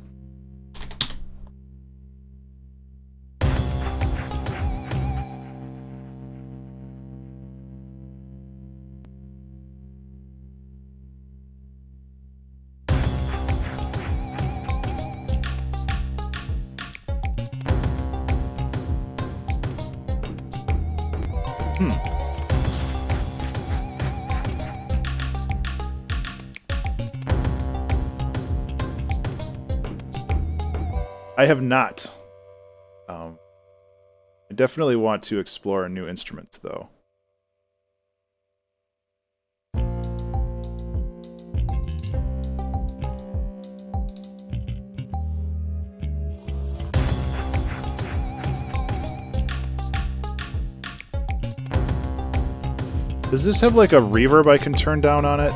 I have not. I definitely want to explore new instruments, though. Does this have like a reverb I can turn down on it?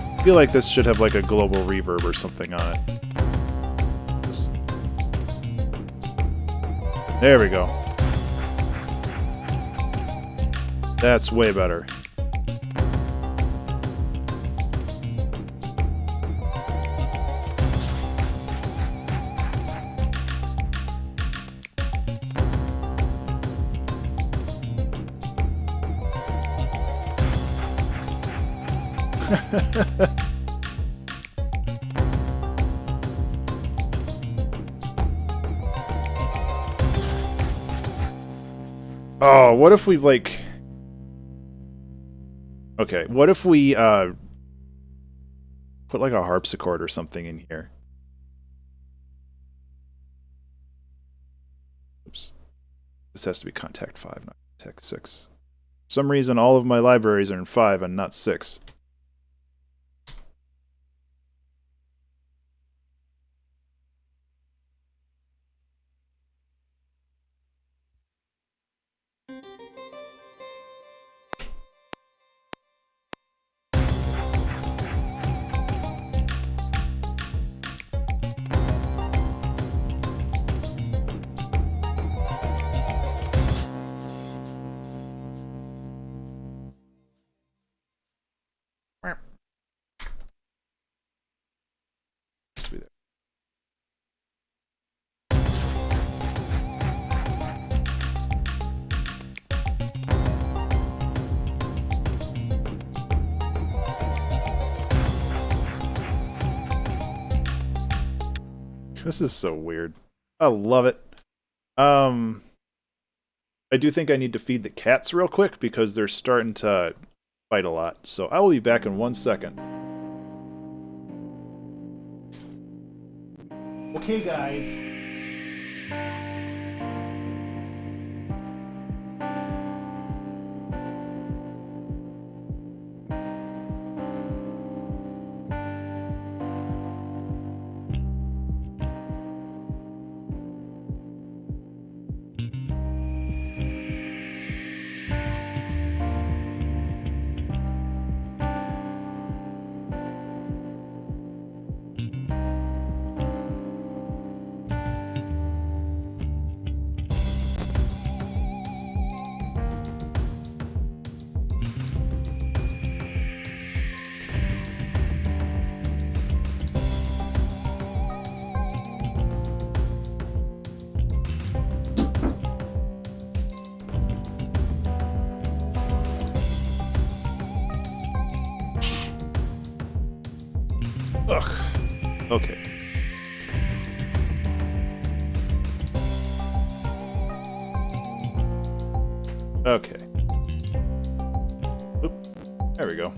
I feel like this should have like a global reverb or something on it. There we go. That's way better. Oh, what if we, like... Okay, what if we, put, like, a harpsichord or something in here? Oops. This has to be contact 5, not contact 6. For some reason, all of my libraries are in 5 and not 6. Be there. This is so weird. I love it. I do think I need to feed the cats real quick because they're starting to fight a lot. So I will be back in 1 second. Okay, guys. Ugh. Okay. Okay. Oop. There we go.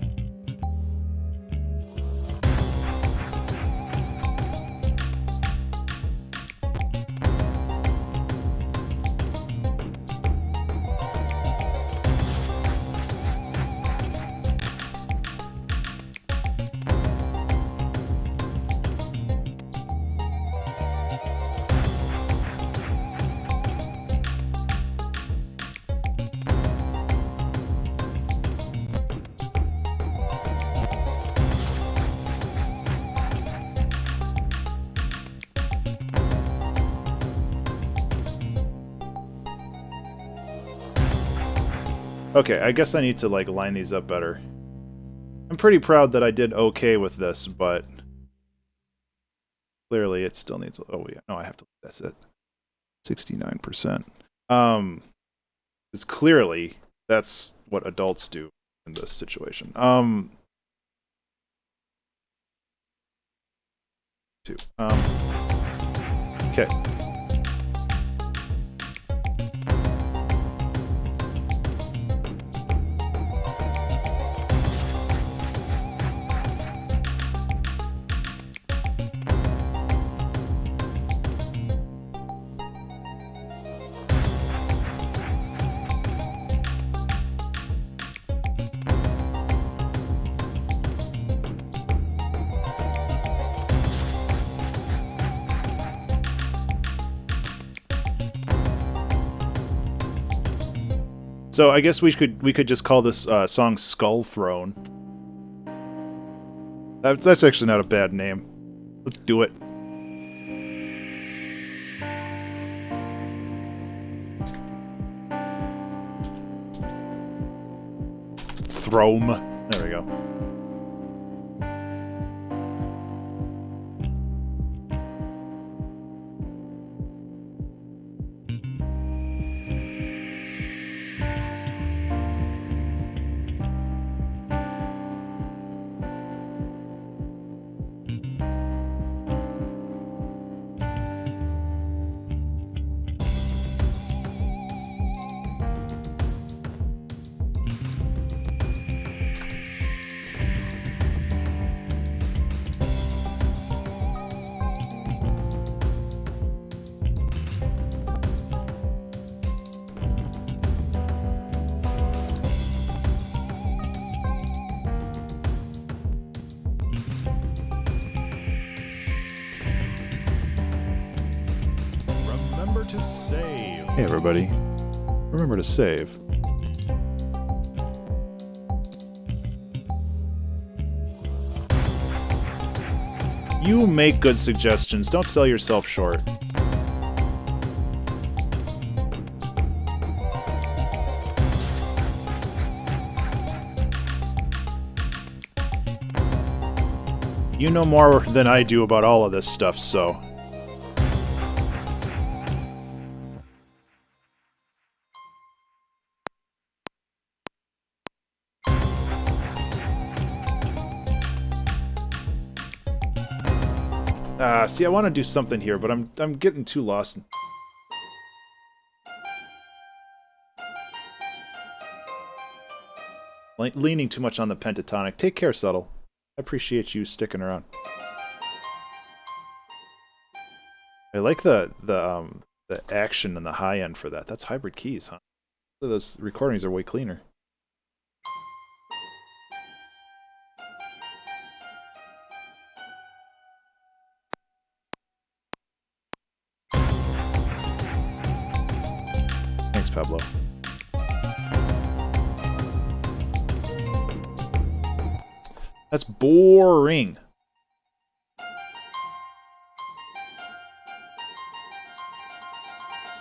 Okay, I guess I need to, like, line these up better. I'm pretty proud that I did okay with this, but clearly it still needs... Oh, yeah. No, I have to... That's it. 69%. Because clearly that's what adults do in this situation. Okay. So I guess we could just call this song "Skull Throne." That's actually not a bad name. Let's do it. Throme. There we go. To save. Hey everybody, remember to save. You make good suggestions, don't sell yourself short. You know more than I do about all of this stuff, so... See, I want to do something here, but I'm getting too lost. Leaning too much on the pentatonic. Take care, Subtle. I appreciate you sticking around. I like the action and the high end for that. That's hybrid keys, huh? Those recordings are way cleaner. Thanks, Pablo. That's boring.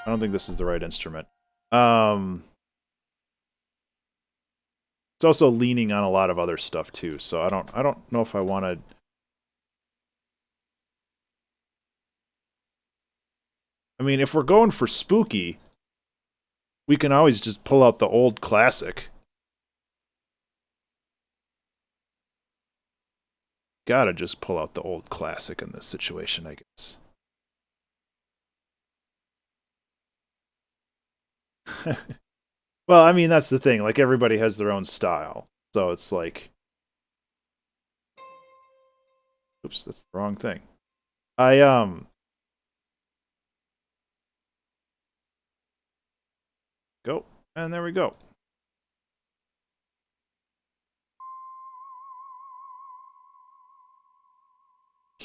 I don't think this is the right instrument. It's also leaning on a lot of other stuff too, so I don't know if I want to. I mean, if we're going for spooky, we can always just pull out the old classic. Gotta just pull out the old classic in this situation, I guess. Well, I mean, that's the thing. Like, everybody has their own style. So it's like... Oops, that's the wrong thing. Go. And there we go.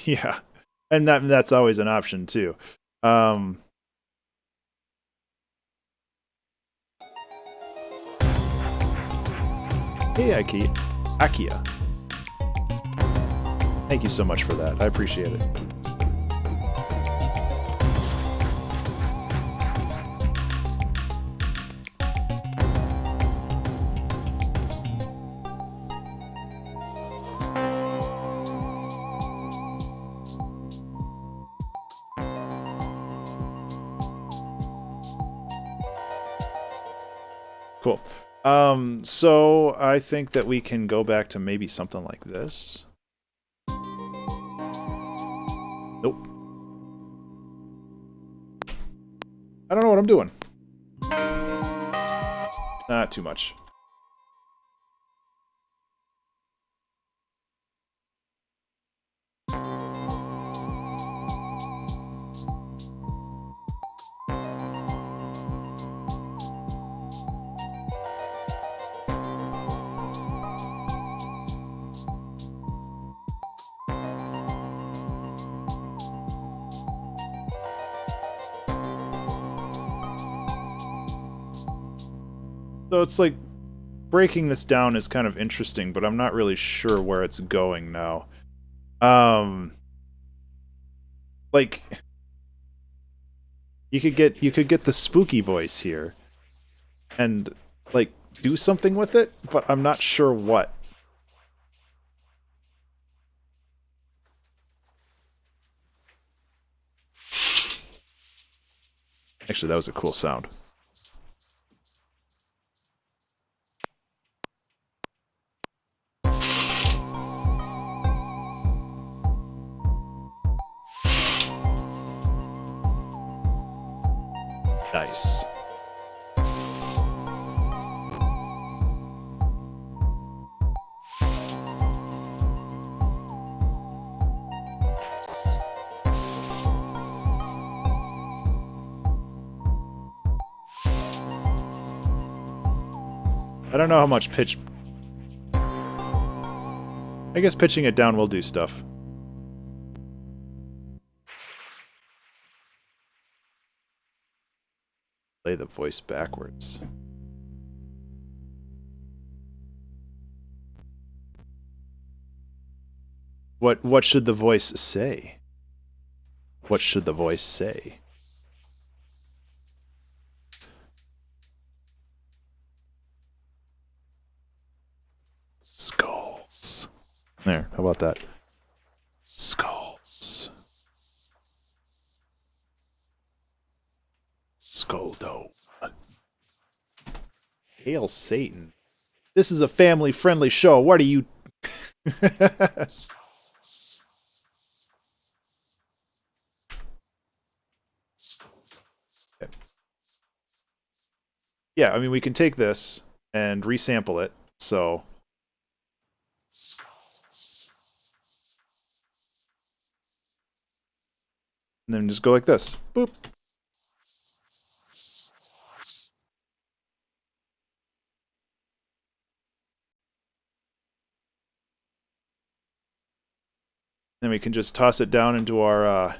Yeah. And that's always an option, too. Hey, Akia. Thank you so much for that. I appreciate it. Cool. So I think that we can go back to maybe something like this. Nope. I don't know what I'm doing. Not too much. So it's like breaking this down is kind of interesting, but I'm not really sure where it's going now. Like you could get the spooky voice here and like do something with it, but I'm not sure what. Actually, that was a cool sound. Nice. I don't know how much pitch... I guess pitching it down will do stuff. Play the voice backwards. What should the voice say? What should the voice say? Skulls. There, how about that? Skulls. Skulldome. Hail Satan. This is a family-friendly show. What are you... yeah, I mean, we can take this and resample it. So and then just go like this. Boop. Then we can just toss it down into our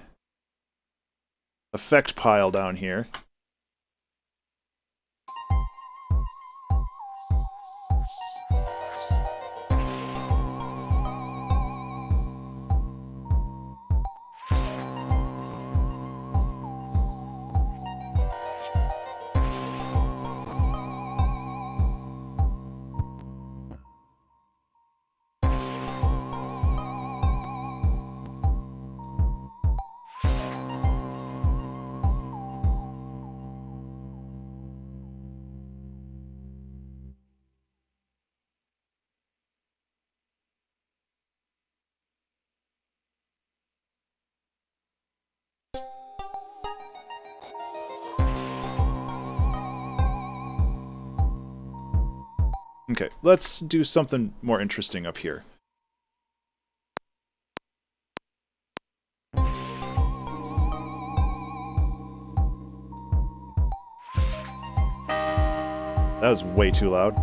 effect pile down here. Okay, let's do something more interesting up here. That was way too loud.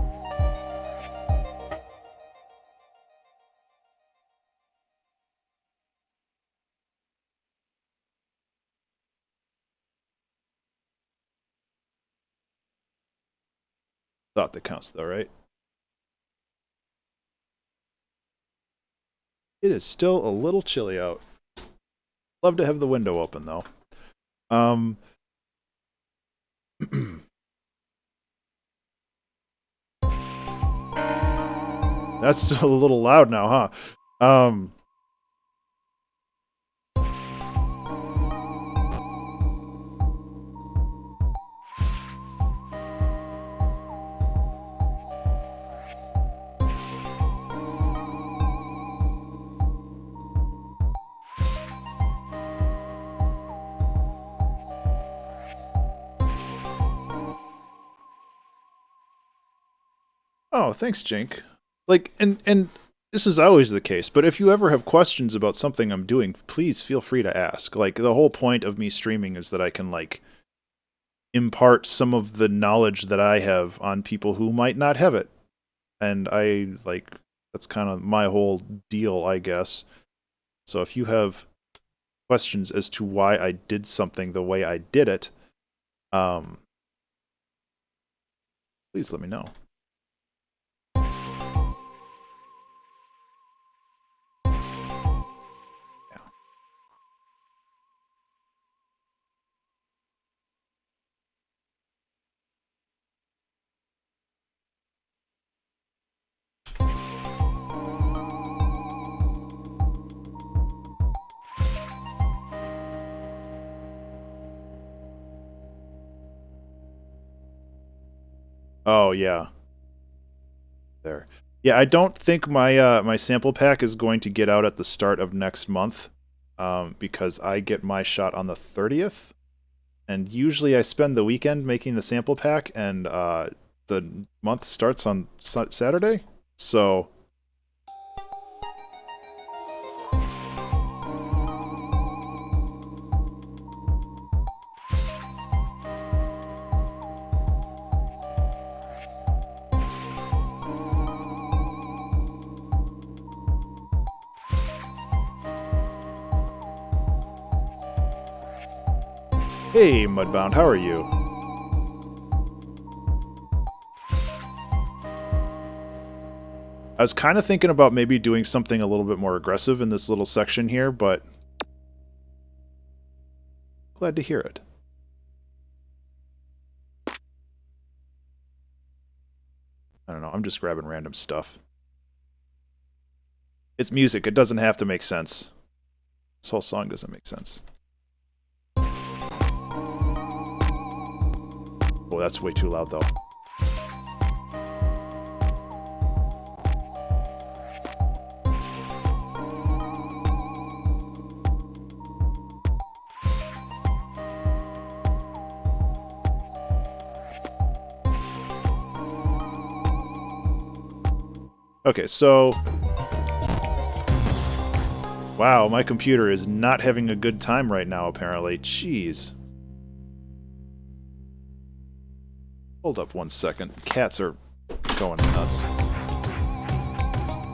Thought that counts though, right? It is still a little chilly out. Love to have the window open though. That's a little loud now, huh? Oh, thanks, Jink. Like, and this is always the case, but if you ever have questions about something I'm doing, please feel free to ask. Like, the whole point of me streaming is that I can, like, impart some of the knowledge that I have on people who might not have it. And I, like, that's kind of my whole deal, I guess. So if you have questions as to why I did something the way I did it, please let me know. Oh yeah, there. Yeah, I don't think my my sample pack is going to get out at the start of next month, because I get my shot on the 30th, and usually I spend the weekend making the sample pack, and the month starts on Saturday, so. Hey, Mudbound, how are you? I was kind of thinking about maybe doing something a little bit more aggressive in this little section here, but glad to hear it. I don't know, I'm just grabbing random stuff. It's music, it doesn't have to make sense. This whole song doesn't make sense. Oh, that's way too loud, though. Okay, so... Wow, my computer is not having a good time right now, apparently. Jeez. Hold up one second. Cats are going nuts.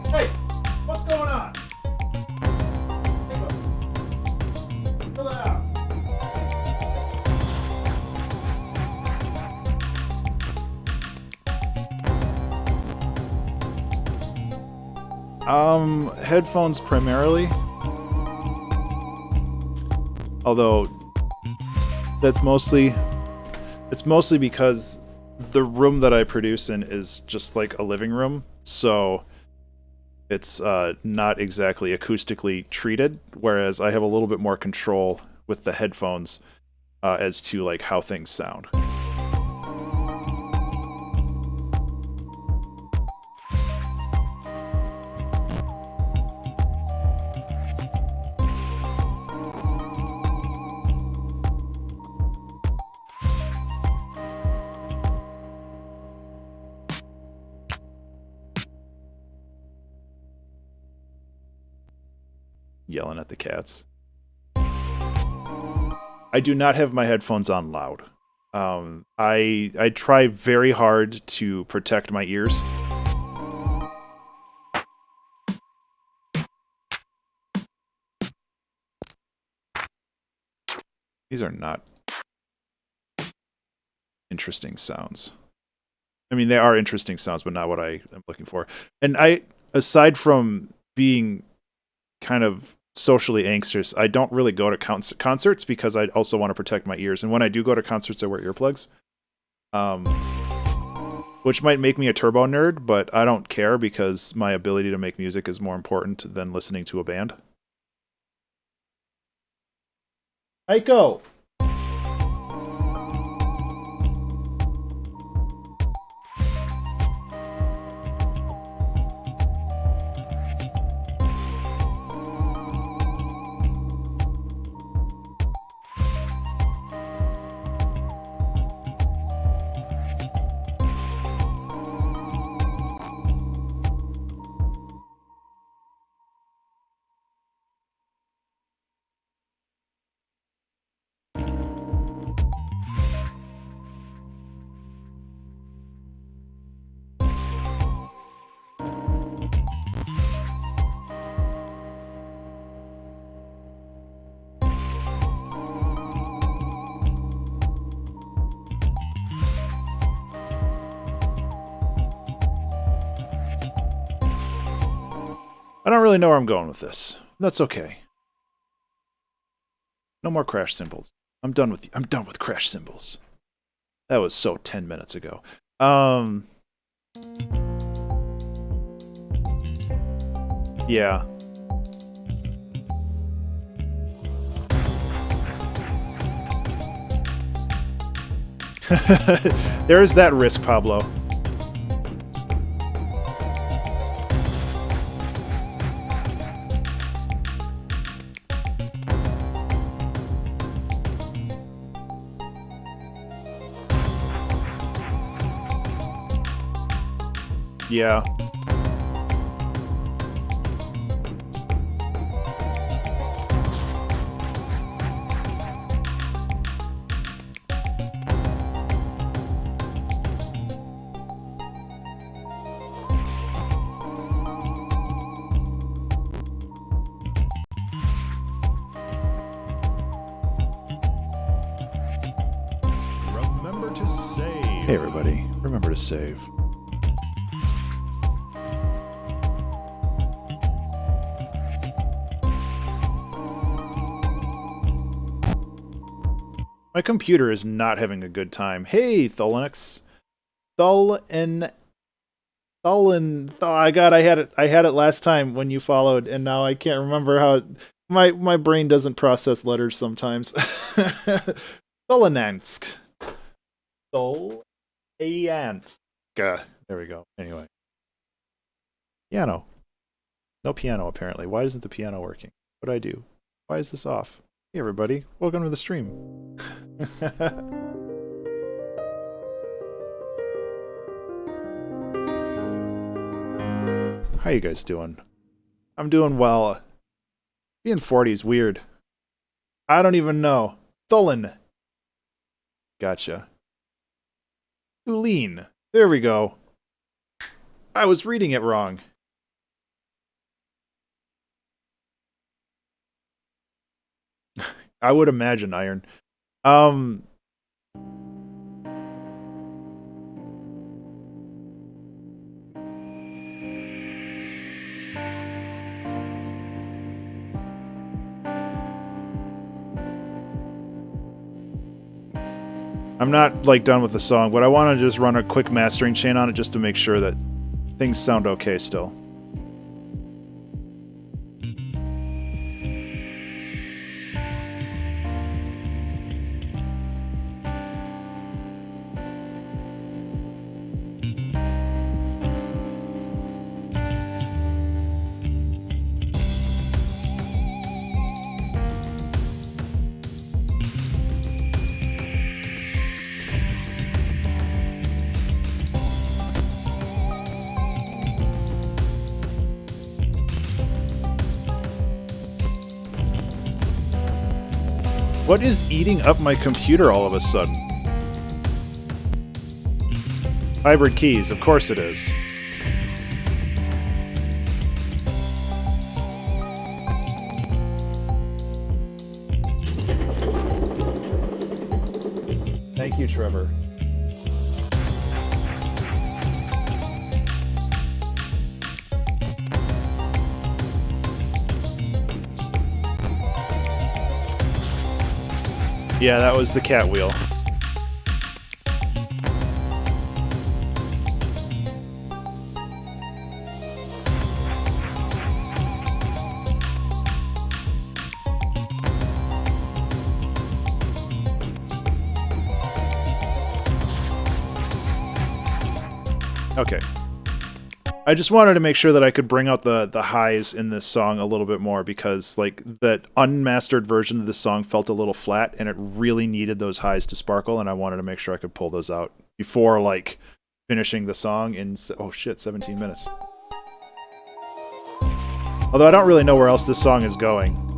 Hey! What's going on? Fill it out. Headphones primarily. Although it's mostly because the room that I produce in is just like a living room, so it's not exactly acoustically treated, whereas I have a little bit more control with the headphones as to like how things sound. Yelling at the cats. I do not have my headphones on loud. I try very hard to protect my ears. These are not interesting sounds. I mean, they are interesting sounds, but not what I am looking for. And aside from being kind of socially anxious, I don't really go to concerts because I also want to protect my ears. And when I do go to concerts, I wear earplugs. Which might make me a turbo nerd, but I don't care because my ability to make music is more important than listening to a band. Aiko! I don't really know where I'm going with this. That's okay. No more crash cymbals. I'm done with you. I'm done with crash cymbals. That was so 10 minutes ago. Yeah. There's that risk, Pablo. Yeah. Remember to save. Hey everybody, remember to save. My computer is not having a good time. Hey, Tholinix. I had it last time when you followed, and now I can't remember how my brain doesn't process letters sometimes. Tholinansk. Tholinansk. There we go. Anyway. Piano. No piano, apparently. Why isn't the piano working? What do I do? Why is this off? Hey everybody, welcome to the stream. How you guys doing? I'm doing well. Being 40 is weird. I don't even know. Thulin. Gotcha. Thulin. There we go. I was reading it wrong. I would imagine, Iron. I'm not, like, done with the song, but I want to just run a quick mastering chain on it just to make sure that things sound okay still. What is eating up my computer all of a sudden? Hybrid keys, of course it is. Thank you, Trevor. Yeah, that was the cat wheel. Okay. I just wanted to make sure that I could bring out the highs in this song a little bit more because, like, that unmastered version of this song felt a little flat and it really needed those highs to sparkle, and I wanted to make sure I could pull those out before, like, finishing the song in, oh shit, 17 minutes. Although I don't really know where else this song is going.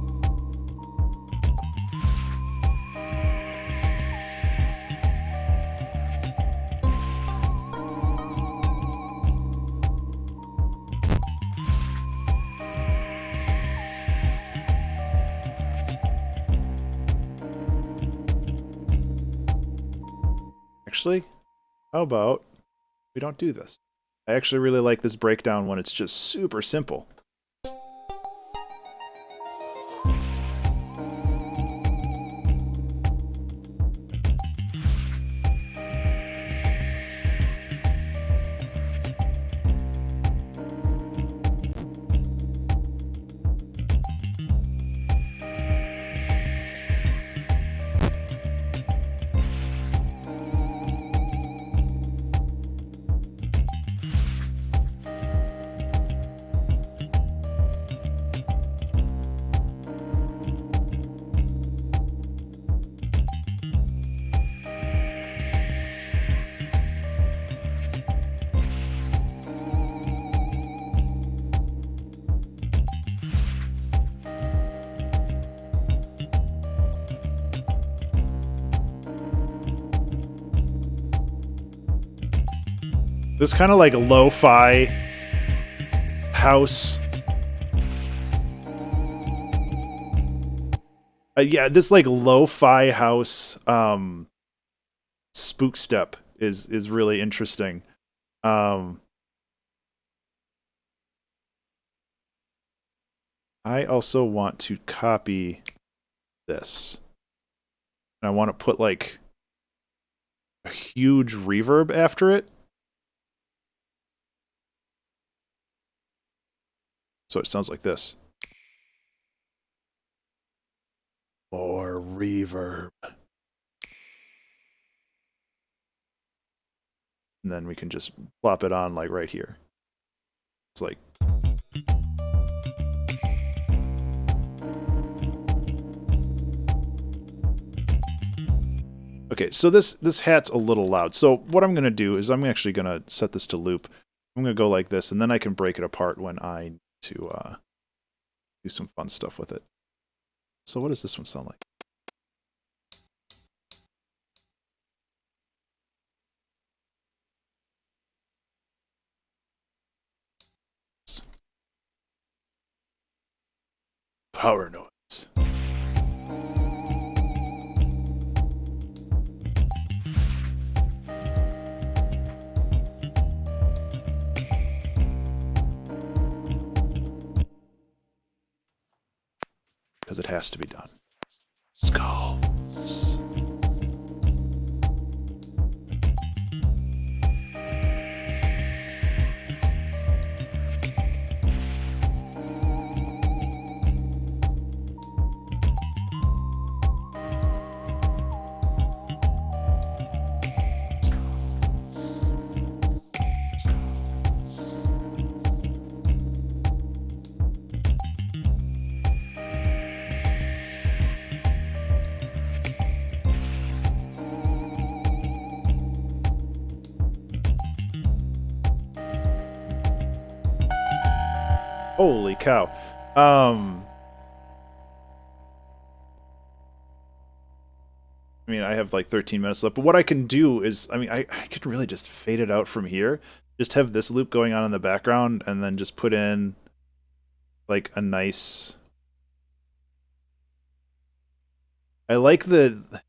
Actually, how about we don't do this? I actually really like this breakdown when it's just super simple. This kind of like lo-fi house. Yeah, this like lo-fi house spook step is really interesting. I also want to copy this. And I want to put like a huge reverb after it. So it sounds like this. More reverb. And then we can just plop it on like right here. It's like... Okay, so this hat's a little loud. So what I'm going to do is I'm actually going to set this to loop. I'm going to go like this, and then I can break it apart when I need to do some fun stuff with it. So what does this one sound like? Power noise. Because it has to be done. Skulls. Holy cow. I mean, I have like 13 minutes left, but what I can do is, I mean, I could really just fade it out from here. Just have this loop going on in the background, and then just put in like a nice... I like the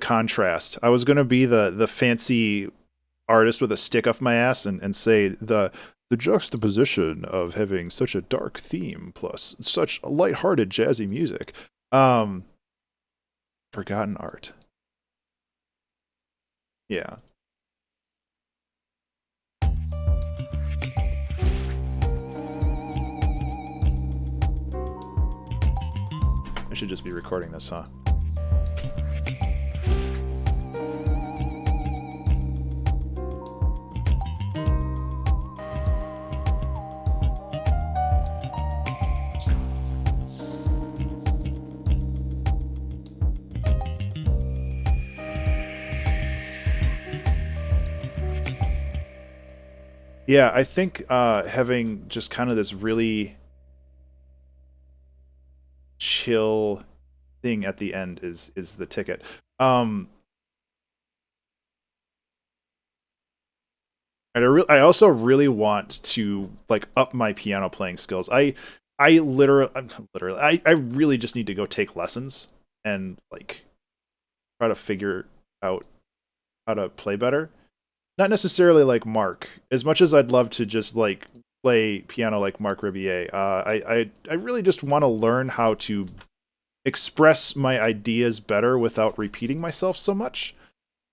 contrast. I was going to be the fancy artist with a stick up my ass and say the juxtaposition of having such a dark theme plus such lighthearted jazzy music. Forgotten art. Yeah. I should just be recording this, huh? Yeah, I think having just kind of this really chill thing at the end is the ticket. And I also really want to like up my piano playing skills. I really just need to go take lessons and like try to figure out how to play better. Not necessarily like Mark, as much as I'd love to just like play piano like Mark Ribier. I really just want to learn how to express my ideas better without repeating myself so much.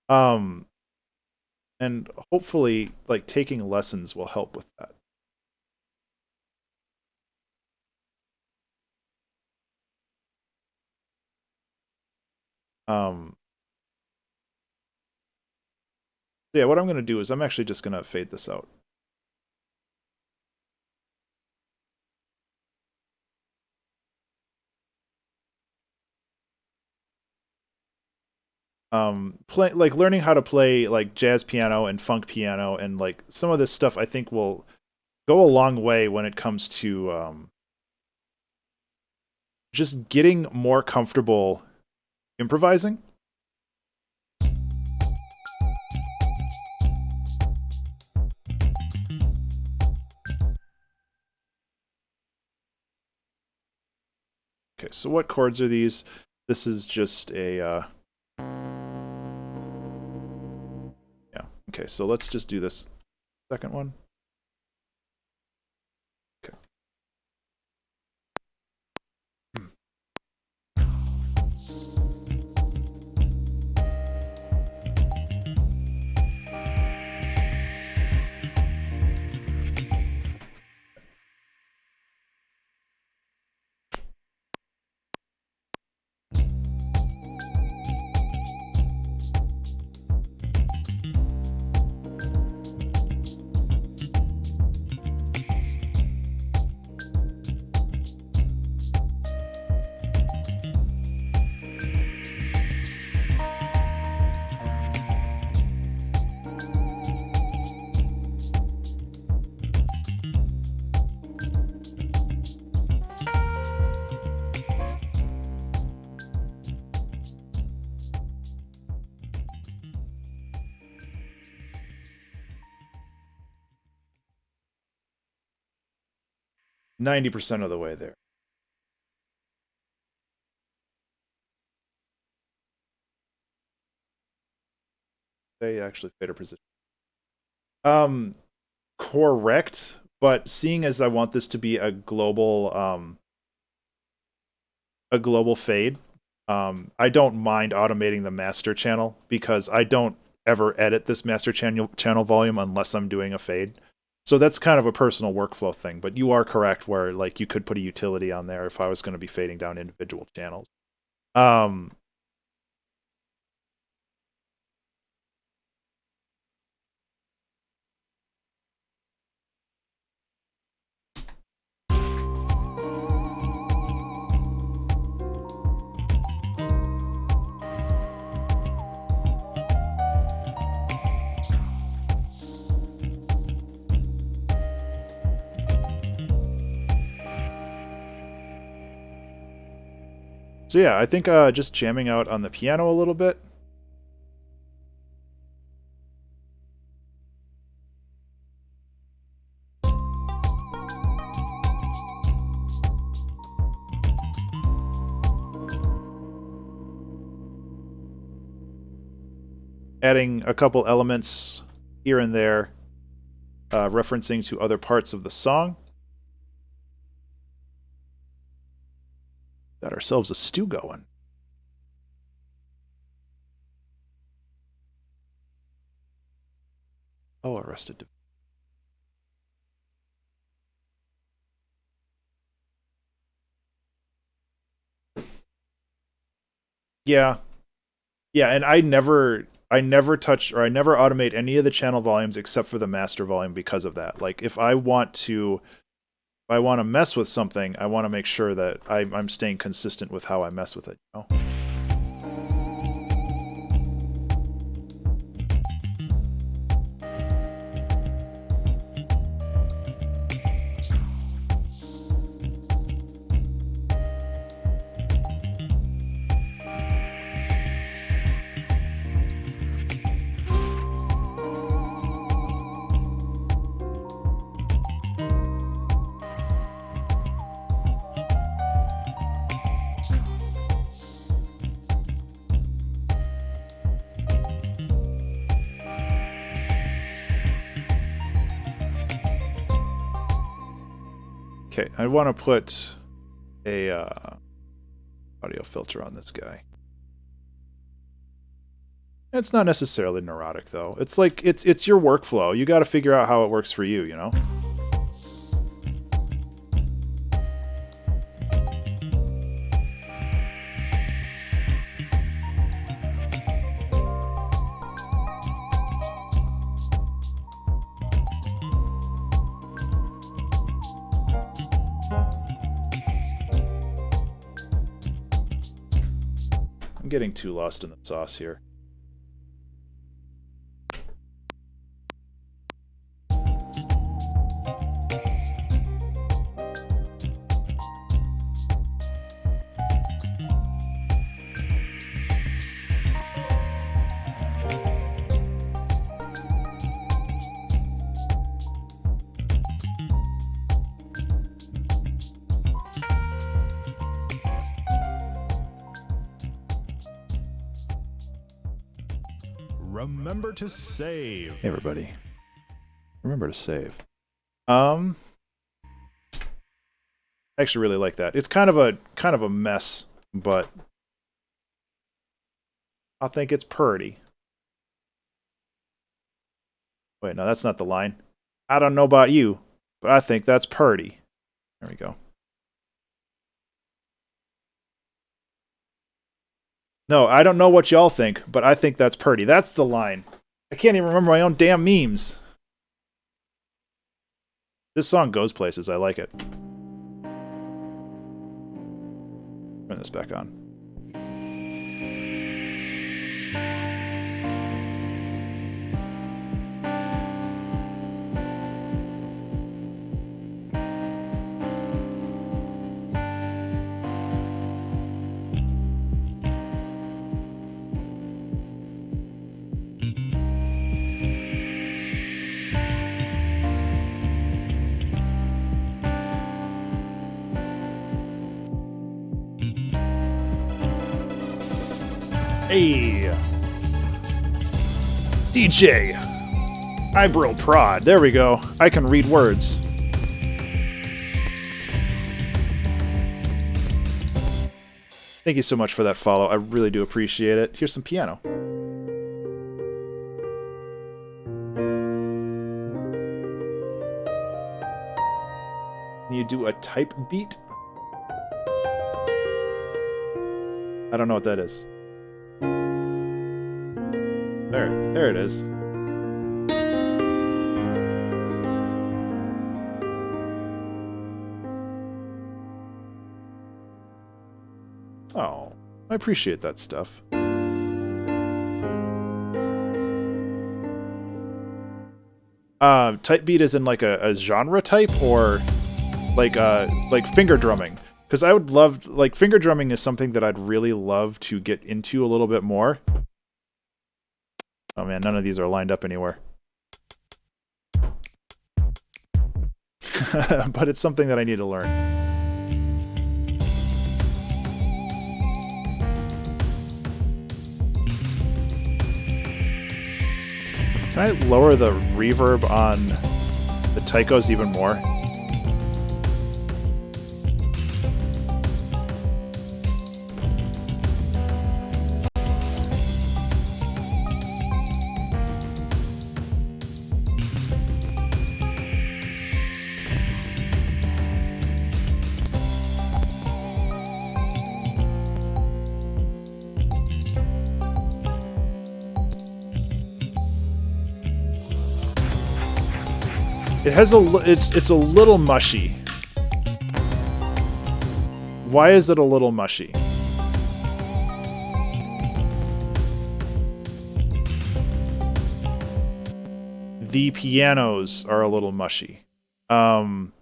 And hopefully like taking lessons will help with that. Yeah, what I'm going to do is I'm actually just going to fade this out. Learning how to play like jazz piano and funk piano and like some of this stuff I think will go a long way when it comes to just getting more comfortable improvising. Okay, so what chords are these? This is just a yeah. Okay, so let's just do this second one. Okay. 90% of the way there. They actually fader position. Correct, but seeing as I want this to be a global fade, I don't mind automating the master channel because I don't ever edit this master channel volume unless I'm doing a fade. So that's kind of a personal workflow thing, but you are correct where like you could put a utility on there if I was going to be fading down individual channels. So yeah, I think just jamming out on the piano a little bit. Adding a couple elements here and there, referencing to other parts of the song. Got ourselves a stew going. Oh, Arrested. Yeah. Yeah, and I never touch or I never automate any of the channel volumes except for the master volume because of that. Like if I want to mess with something, I want to make sure that I'm staying consistent with how I mess with it, you know? Okay, I want to put a audio filter on this guy. It's not necessarily neurotic though. It's like it's your workflow. You got to figure out how it works for you, you know? I'm getting too lost in the sauce here. Remember to save. Hey everybody. Remember to save. I actually really like that. It's kind of a mess, but I think it's purty. Wait, no, that's not the line. I don't know about you, but I think that's purty. There we go. No, I don't know what y'all think, but I think that's purty. That's the line. I can't even remember my own damn memes. This song goes places. I like it. Turn this back on. Hey! DJ! Eyebrow Prod. There we go. I can read words. Thank you so much for that follow. I really do appreciate it. Here's some piano. Can you do a type beat? I don't know what that is. There it is. Oh, I appreciate that stuff. Type beat is in like a genre type, or like finger drumming? Because I would love, like, finger drumming is something that I'd really love to get into a little bit more. Oh man, none of these are lined up anywhere. But it's something that I need to learn. Can I lower the reverb on the taikos even more? It has it's a little mushy. Why is it a little mushy? The pianos are a little mushy. I'm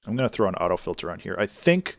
gonna throw an auto filter on here. I think.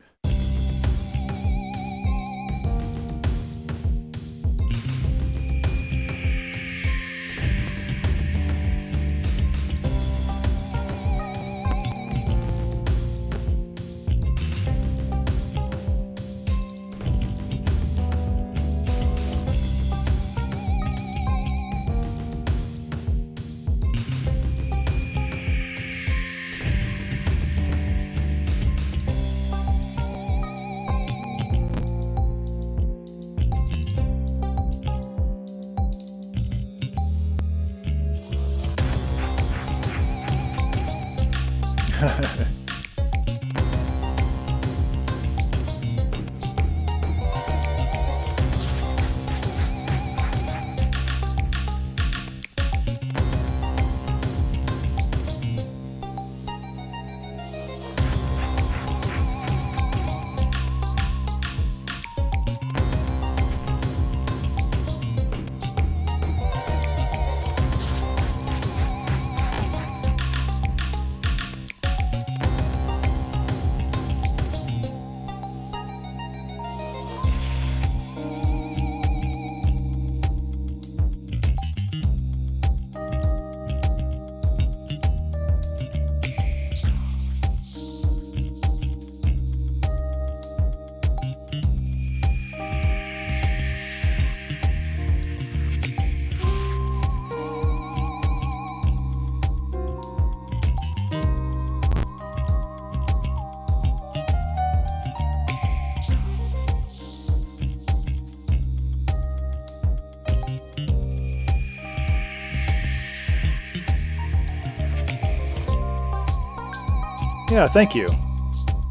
Yeah, thank you.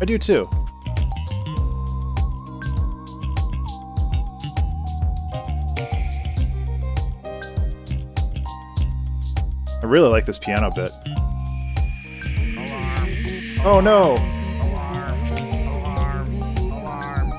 I do too. I really like this piano bit. Alarm. Oh no! Alarm. Alarm. Alarm.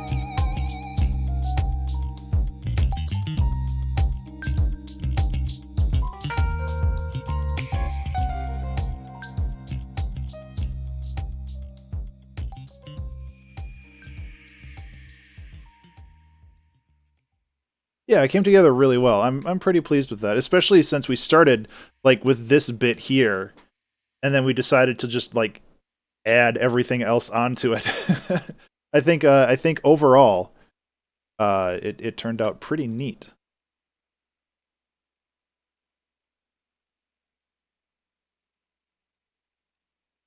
Yeah, it came together really well. I'm pretty pleased with that, especially since we started like with this bit here, and then we decided to just like add everything else onto it. I think overall, it turned out pretty neat.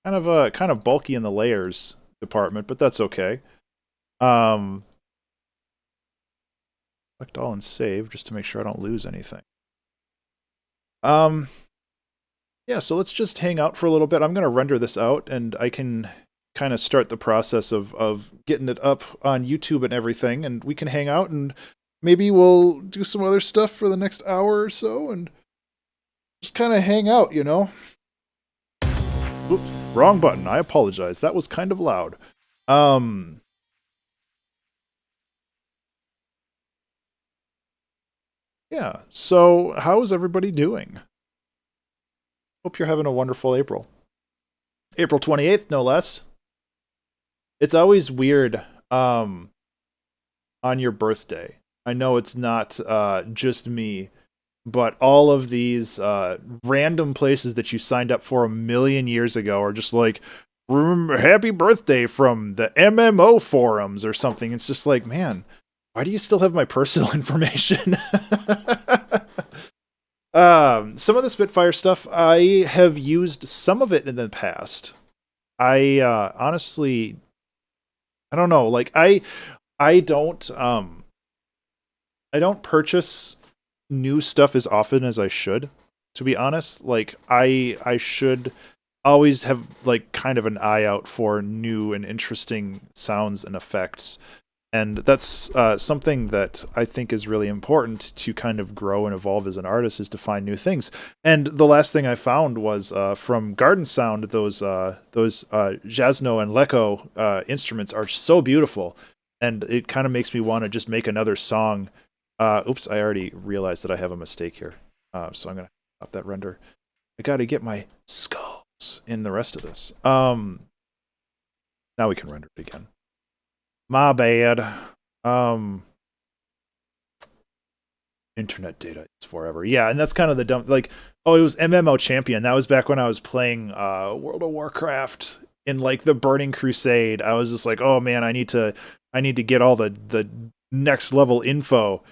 Kind of bulky in the layers department, but that's okay. Select all and save just to make sure I don't lose anything. Yeah, so let's just hang out for a little bit. I'm going to render this out, and I can kind of start the process of getting it up on YouTube and everything, and we can hang out, and maybe we'll do some other stuff for the next hour or so, and just kind of hang out, you know? Oops, wrong button. I apologize. That was kind of loud. Yeah, so how is everybody doing? Hope you're having a wonderful April. April 28th, no less. It's always weird on your birthday. I know it's not just me, but all of these random places that you signed up for a million years ago are just like, remember, happy birthday from the MMO forums or something. It's just like, man, why do you still have my personal information? Some of the Spitfire stuff, I have used some of it in the past. I honestly, I don't know. Like I don't purchase new stuff as often as I should, to be honest. Like I should always have like kind of an eye out for new and interesting sounds and effects. And that's something that I think is really important to kind of grow and evolve as an artist, is to find new things. And the last thing I found was from Garden Sound. Those Jasno and Leko instruments are so beautiful, and it kind of makes me want to just make another song. Oops, I already realized that I have a mistake here, so I'm gonna stop that render. I got to get my skulls in the rest of this. Now we can render it again. My bad. Internet data is forever. Yeah, and that's kind of the dumb, like, oh, it was MMO Champion. That was back when I was playing World of Warcraft in like the Burning Crusade. I was just like, oh man, I need to get all the next level info.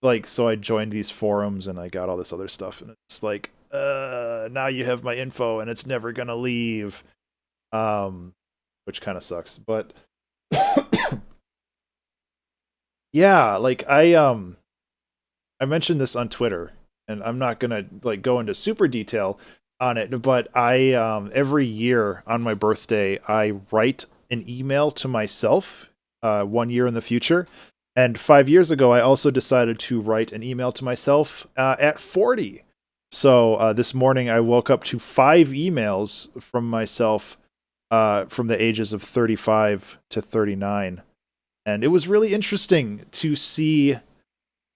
Like, so I joined these forums and I got all this other stuff, and it's like, now you have my info and it's never gonna leave. Which kind of sucks. But yeah, like I mentioned this on Twitter, and I'm not gonna like go into super detail on it, but I every year on my birthday I write an email to myself 1 year in the future. And 5 years ago, I also decided to write an email to myself at 40. So this morning, I woke up to 5 emails from myself from the ages of 35 to 39. And it was really interesting to see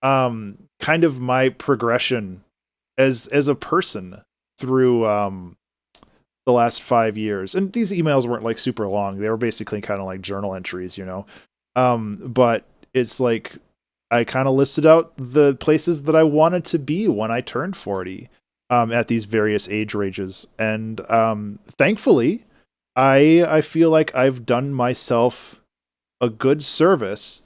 kind of my progression as a person through the last 5 years. And these emails weren't like super long. They were basically kind of like journal entries, you know. But it's like I kind of listed out the places that I wanted to be when I turned 40 at these various age ranges. And thankfully, I feel like I've done myself a good service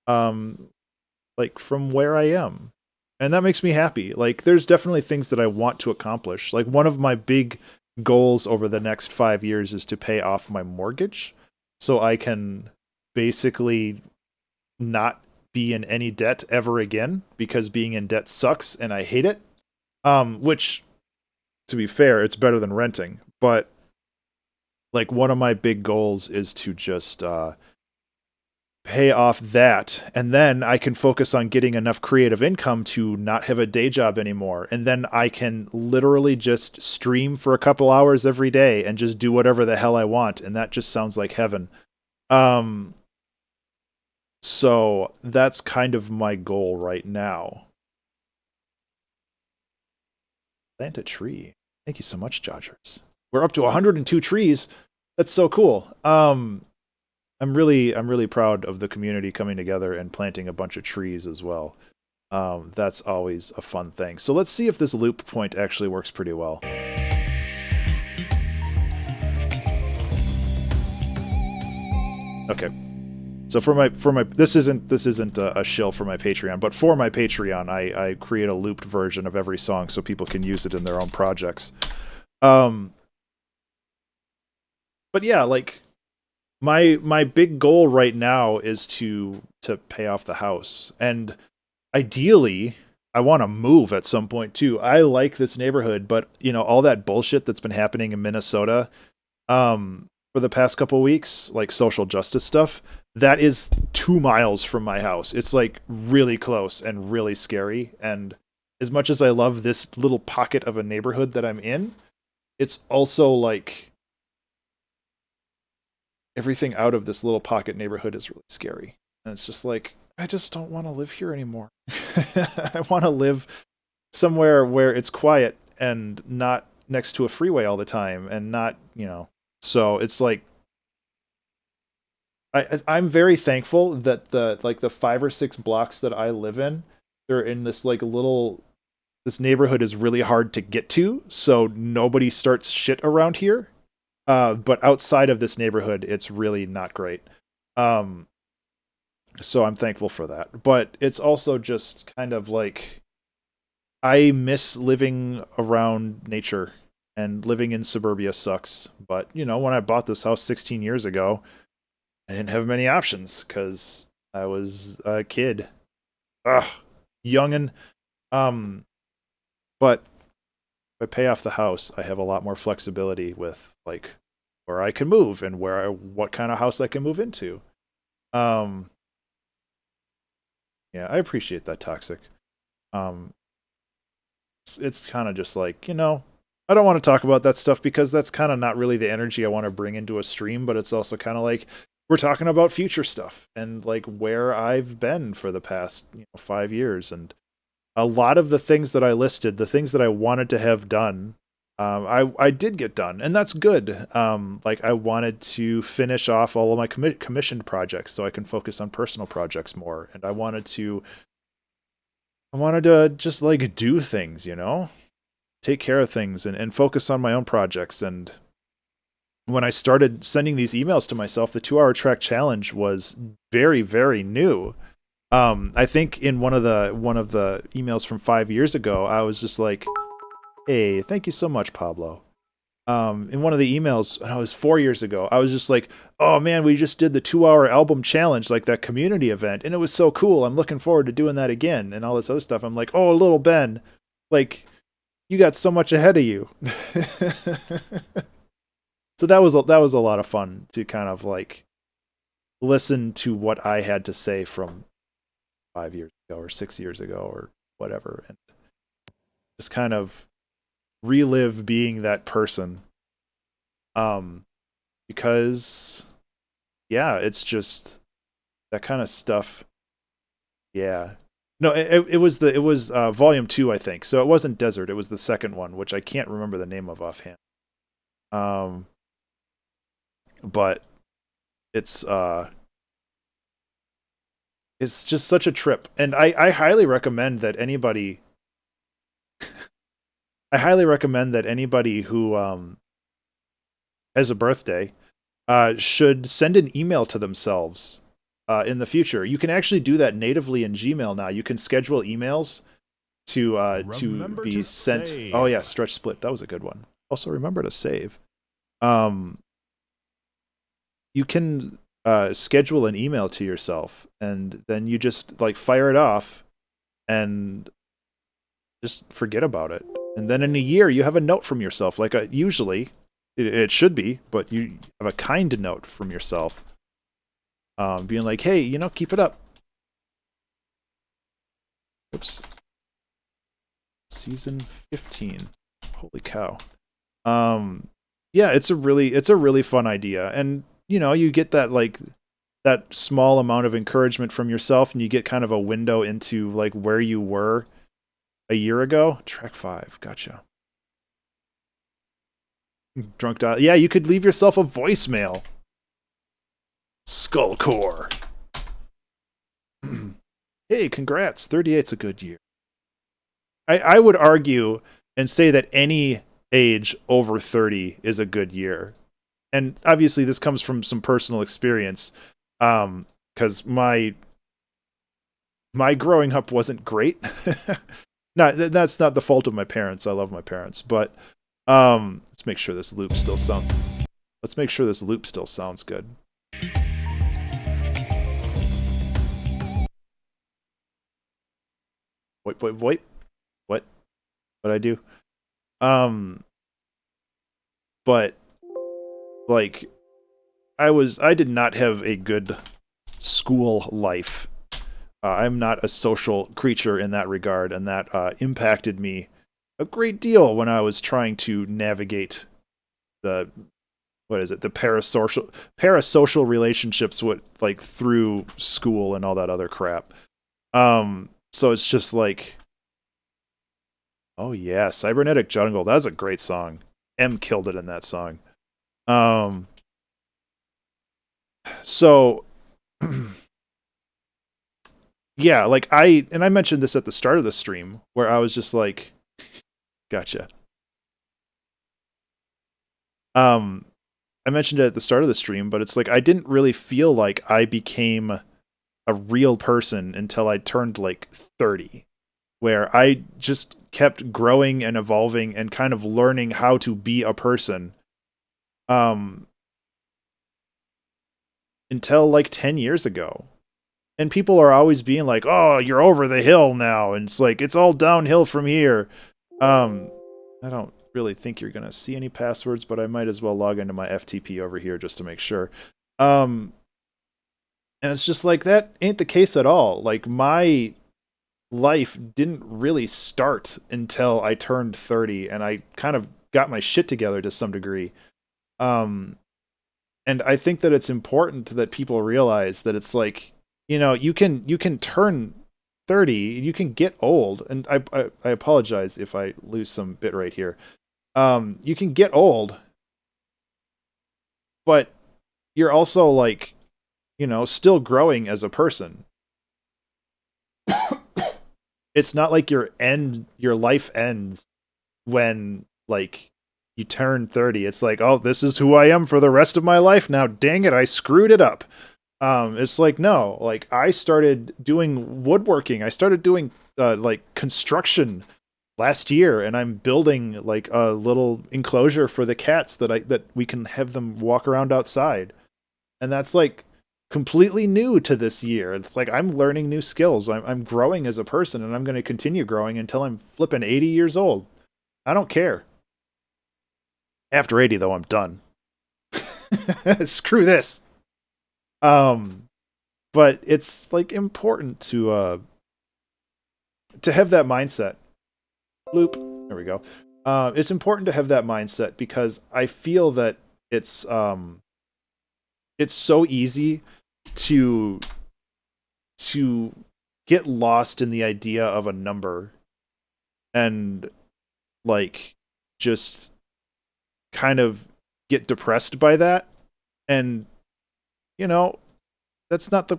like from where I am. And that makes me happy. Like there's definitely things that I want to accomplish. Like one of my big goals over the next 5 years is to pay off my mortgage so I can basically not be in any debt ever again, because being in debt sucks and I hate it. Which, to be fair, it's better than renting. But like one of my big goals is to just pay off that, and then I can focus on getting enough creative income to not have a day job anymore. And then I can literally just stream for a couple hours every day and just do whatever the hell I want. And that just sounds like heaven. So that's kind of my goal right now. Plant a tree. Thank you so much, Dodgers. We're up to 102 trees. That's so cool. I'm really proud of the community coming together and planting a bunch of trees as well. That's always a fun thing. So let's see if this loop point actually works pretty well. Okay. So for my this isn't a shill for my Patreon, but for my Patreon, I create a looped version of every song so people can use it in their own projects. But yeah, like my big goal right now is to pay off the house, and ideally I want to move at some point too. I like this neighborhood, but you know, all that bullshit that's been happening in Minnesota for the past couple weeks, like social justice stuff, that is 2 miles from my house. It's like really close and really scary. And as much as I love this little pocket of a neighborhood that I'm in, it's also like everything out of this little pocket neighborhood is really scary. And it's just like, I just don't want to live here anymore. I want to live somewhere where it's quiet and not next to a freeway all the time, and not, you know. So it's like I'm very thankful that the 5 or 6 blocks that I live in, they're in this like this neighborhood is really hard to get to, so nobody starts shit around here. But outside of this neighborhood, it's really not great. So I'm thankful for that. But it's also just kind of like, I miss living around nature, and living in suburbia sucks. But, you know, when I bought this house 16 years ago, I didn't have many options because I was a kid. Youngin'. But if I pay off the house, I have a lot more flexibility with like where I can move and what kind of house I can move into. Yeah, I appreciate that, Toxic. It's kind of just like, you know, I don't want to talk about that stuff because that's kind of not really the energy I want to bring into a stream, but it's also kind of like we're talking about future stuff and like where I've been for the past 5 years. And a lot of the things that I listed, the things that I wanted to have done, I did get done, and that's good. Like I wanted to finish off all of my commissioned projects so I can focus on personal projects more, and I wanted to just like do things, you know, take care of things and focus on my own projects. And when I started sending these emails to myself, the 2-hour track challenge was very, very new. I think in one of the emails from 5 years ago, I was just like, hey, thank you so much, Pablo. In one of the emails, and it was 4 years ago, I was just like, oh man, we just did the 2-hour album challenge, like that community event, and it was so cool. I'm looking forward to doing that again, and all this other stuff. I'm like, oh, little Ben, like, you got so much ahead of you. So that was a lot of fun to kind of like listen to what I had to say from 5 years ago or 6 years ago or whatever, and just kind of relive being that person. Because yeah, it's just that kind of stuff. Yeah. No, it was volume 2, I think. So it wasn't Desert, it was the second one, which I can't remember the name of offhand. But it's just such a trip. And I highly recommend that anybody who has a birthday should send an email to themselves in the future. You can actually do that natively in Gmail now. You can schedule emails to be sent. Save. Oh yeah, Stretch Split. That was a good one. Also remember to save. You can schedule an email to yourself, and then you just like fire it off and just forget about it. And then in a year, you have a note from yourself. Like usually, it should be, but you have a kind note from yourself, being like, "Hey, you know, keep it up." Oops. Season 15. Holy cow. Yeah, it's a really fun idea, and you know, you get that small amount of encouragement from yourself, and you get kind of a window into like where you were a year ago. Track 5, gotcha. Drunk dial. Yeah, you could leave yourself a voicemail. Skullcore. Hey, congrats. 38's a good year. I would argue and say that any age over 30 is a good year. And obviously this comes from some personal experience. Because because my growing up wasn't great. That's not the fault of my parents. I love my parents, but let's make sure this loop still sounds. Let's make sure this loop still sounds good. Wait. What I do? But like I did not have a good school life. I'm not a social creature in that regard, and that impacted me a great deal when I was trying to navigate the parasocial relationships through school and all that other crap. So it's just like, oh yeah, Cybernetic Jungle. That's a great song. M killed it in that song. So yeah, like I mentioned this at the start of the stream where I was just like, gotcha. I mentioned it at the start of the stream, but it's like I didn't really feel like I became a real person until I turned like 30, where I just kept growing and evolving and kind of learning how to be a person. Until like 10 years ago. And people are always being like, "Oh, you're over the hill now." And it's like it's all downhill from here. I don't really think you're going to see any passwords, but I might as well log into my FTP over here just to make sure. And it's just like that ain't the case at all. Like my life didn't really start until I turned 30 and I kind of got my shit together to some degree. And I think that it's important that people realize that it's like, you know, you can turn 30, you can get old, and I apologize if I lose some bit right here. You can get old, but you're also like, you know, still growing as a person. It's not like your life ends when like you turn 30. It's like, oh, this is who I am for the rest of my life now. Dang it, I screwed it up. It's like, no, like I started doing woodworking. I started doing like construction last year, and I'm building like a little enclosure for the cats that we can have them walk around outside. And that's like completely new to this year. It's like I'm learning new skills. I'm growing as a person, and I'm going to continue growing until I'm flipping 80 years old. I don't care. After 80 though, I'm done. Screw this. But it's like important to have that mindset. Loop. There we go. It's important to have that mindset because I feel that it's so easy to get lost in the idea of a number and like just kind of get depressed by that. And you know, that's not the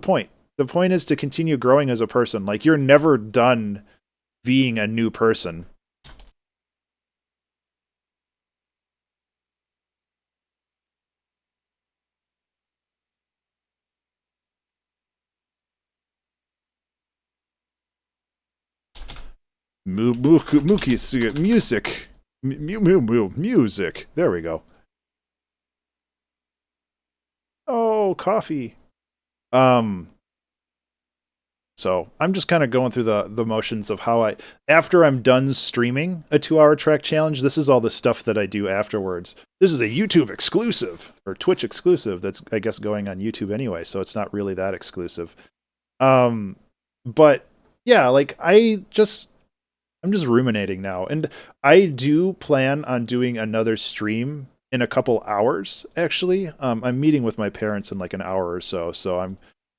point. The point is to continue growing as a person. Like you're never done being a new person. Music. Music. There we go. Oh, coffee. So I'm just kind of going through the motions of how after I'm done streaming a 2-hour track challenge, this is all the stuff that I do afterwards. This is a YouTube exclusive or Twitch exclusive that's, I guess, going on YouTube anyway, so it's not really that exclusive. But yeah, like I'm just ruminating now, and I do plan on doing another stream in a couple hours, actually. I'm meeting with my parents in like an hour or so I'm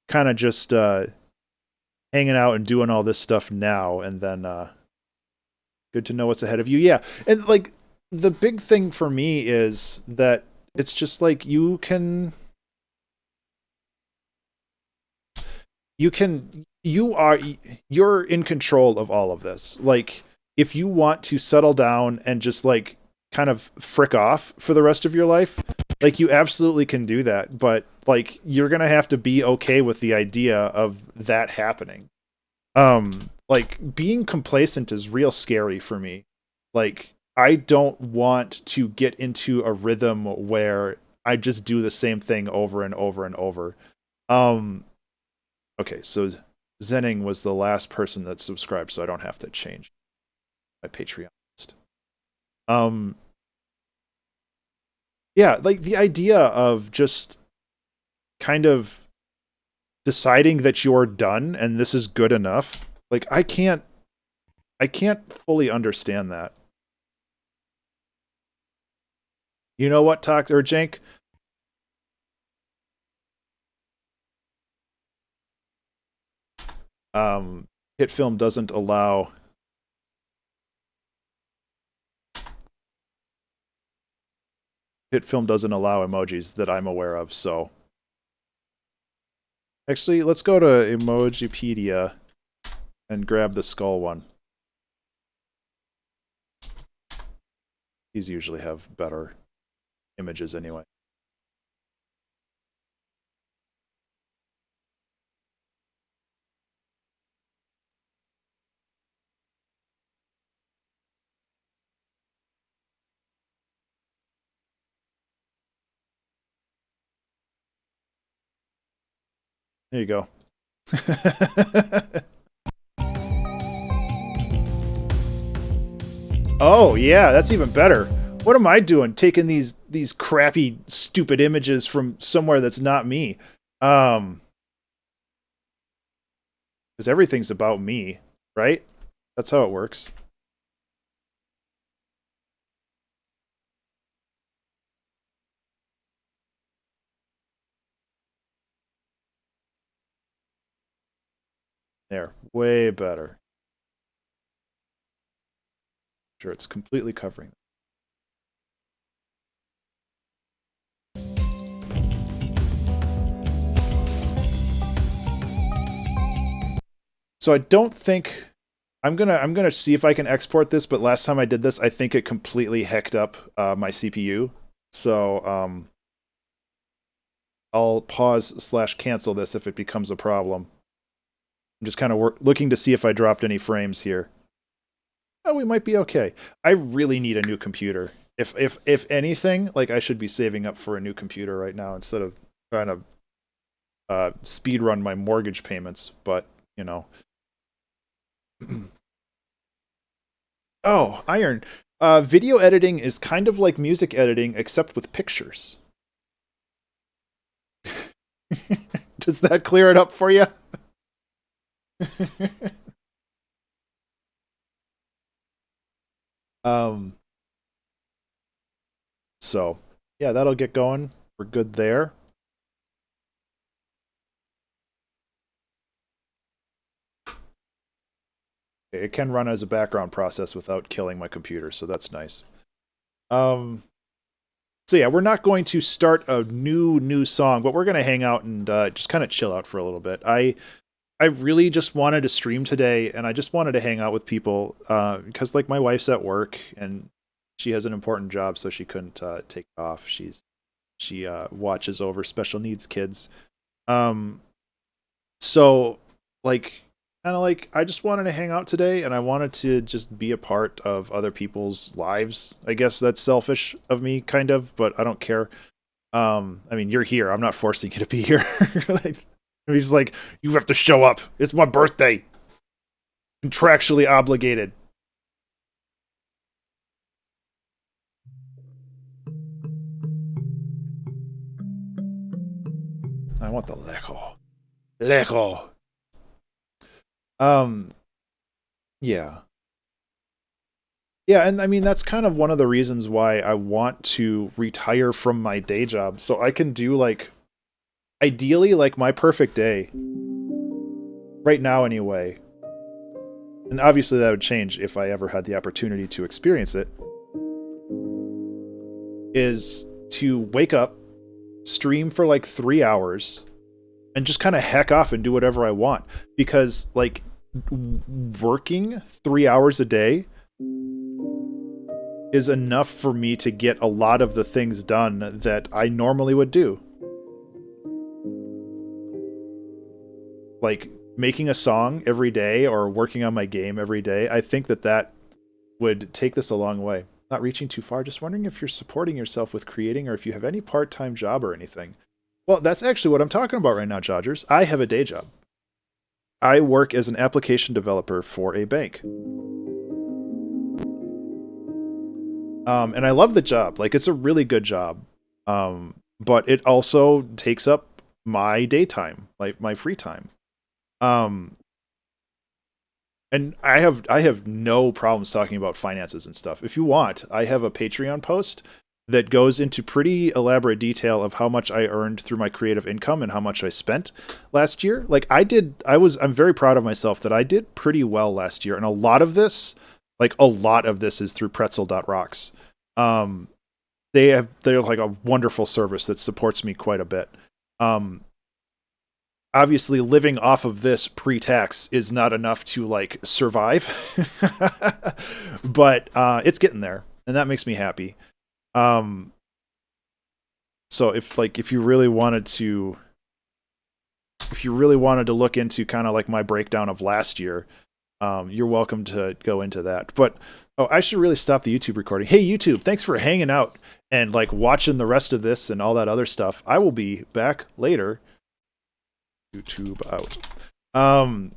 kind of just hanging out and doing all this stuff now, and then good to know what's ahead of you. Yeah, and like the big thing for me is that it's just like you're in control of all of this. Like if you want to settle down and just like kind of frick off for the rest of your life, Like, you absolutely can do that, but like, you're gonna have to be okay with the idea of that happening. Like, being complacent is real scary for me. Like, I don't want to get into a rhythm where I just do the same thing over and over and over. Okay, so Zenning was the last person that subscribed, so I don't have to change my Patreon list. Yeah, like the idea of just kind of deciding that you're done and this is good enough. Like, I can't fully understand that. You know what, Talk or Jank? Hitfilm doesn't allow emojis that I'm aware of, so actually, let's go to Emojipedia and grab the skull one. These usually have better images anyway. There you go. Oh, yeah, that's even better. What am I doing taking these crappy stupid images from somewhere that's not me? Cuz everything's about me, right? That's how it works. There, way better. Sure, it's completely covering. So I don't think I'm gonna see if I can export this, but last time I did this, I think it completely hecked up my CPU. So I'll pause/cancel this if it becomes a problem. I'm just kind of looking to see if I dropped any frames here. Oh, we might be okay. I really need a new computer. If anything, like, I should be saving up for a new computer right now instead of trying to speed run my mortgage payments. But you know. Oh, Iron. Video editing is kind of like music editing, except with pictures. Does that clear it up for you? So, yeah, that'll get going. We're good there. It can run as a background process without killing my computer, so that's nice. So yeah, we're not going to start a new song, but we're going to hang out and just kind of chill out for a little bit. I really just wanted to stream today, and I just wanted to hang out with people because, like, my wife's at work and she has an important job, so she couldn't take it off. She watches over special needs kids. So like, kind of like, I just wanted to hang out today, and I wanted to just be a part of other people's lives. I guess that's selfish of me, kind of, but I don't care. I mean, you're here. I'm not forcing you to be here. Like, he's like, you have to show up. It's my birthday. Contractually obligated. I want the Lego. Lego. Yeah. Yeah, and I mean, that's kind of one of the reasons why I want to retire from my day job, so I can do, like, ideally, like, my perfect day. Right now, anyway. And obviously that would change if I ever had the opportunity to experience it. Is to wake up, stream for like 3 hours, and just kind of heck off and do whatever I want. Because, like, working 3 hours a day is enough for me to get a lot of the things done that I normally would do. Like making a song every day or working on my game every day. I think that would take this a long way. Not reaching too far, just wondering if you're supporting yourself with creating or if you have any part-time job or anything. Well, that's actually what I'm talking about right now, Jodgers. I have a day job. I work as an application developer for a bank. And I love the job. Like, it's a really good job. But it also takes up my daytime, like my free time. And I have no problems talking about finances and stuff. If you want, I have a Patreon post that goes into pretty elaborate detail of how much I earned through my creative income and how much I spent last year. Like I'm very proud of myself that I did pretty well last year. And a lot of this is through pretzel.rocks. They're like a wonderful service that supports me quite a bit. Obviously living off of this pre-tax is not enough to like survive, but it's getting there, and that makes me happy. So if you really wanted to look into kind of like my breakdown of last year, you're welcome to go into that. But I should really stop the YouTube recording. Hey YouTube, thanks for hanging out and like watching the rest of this and all that other stuff. I will be back later. YouTube out.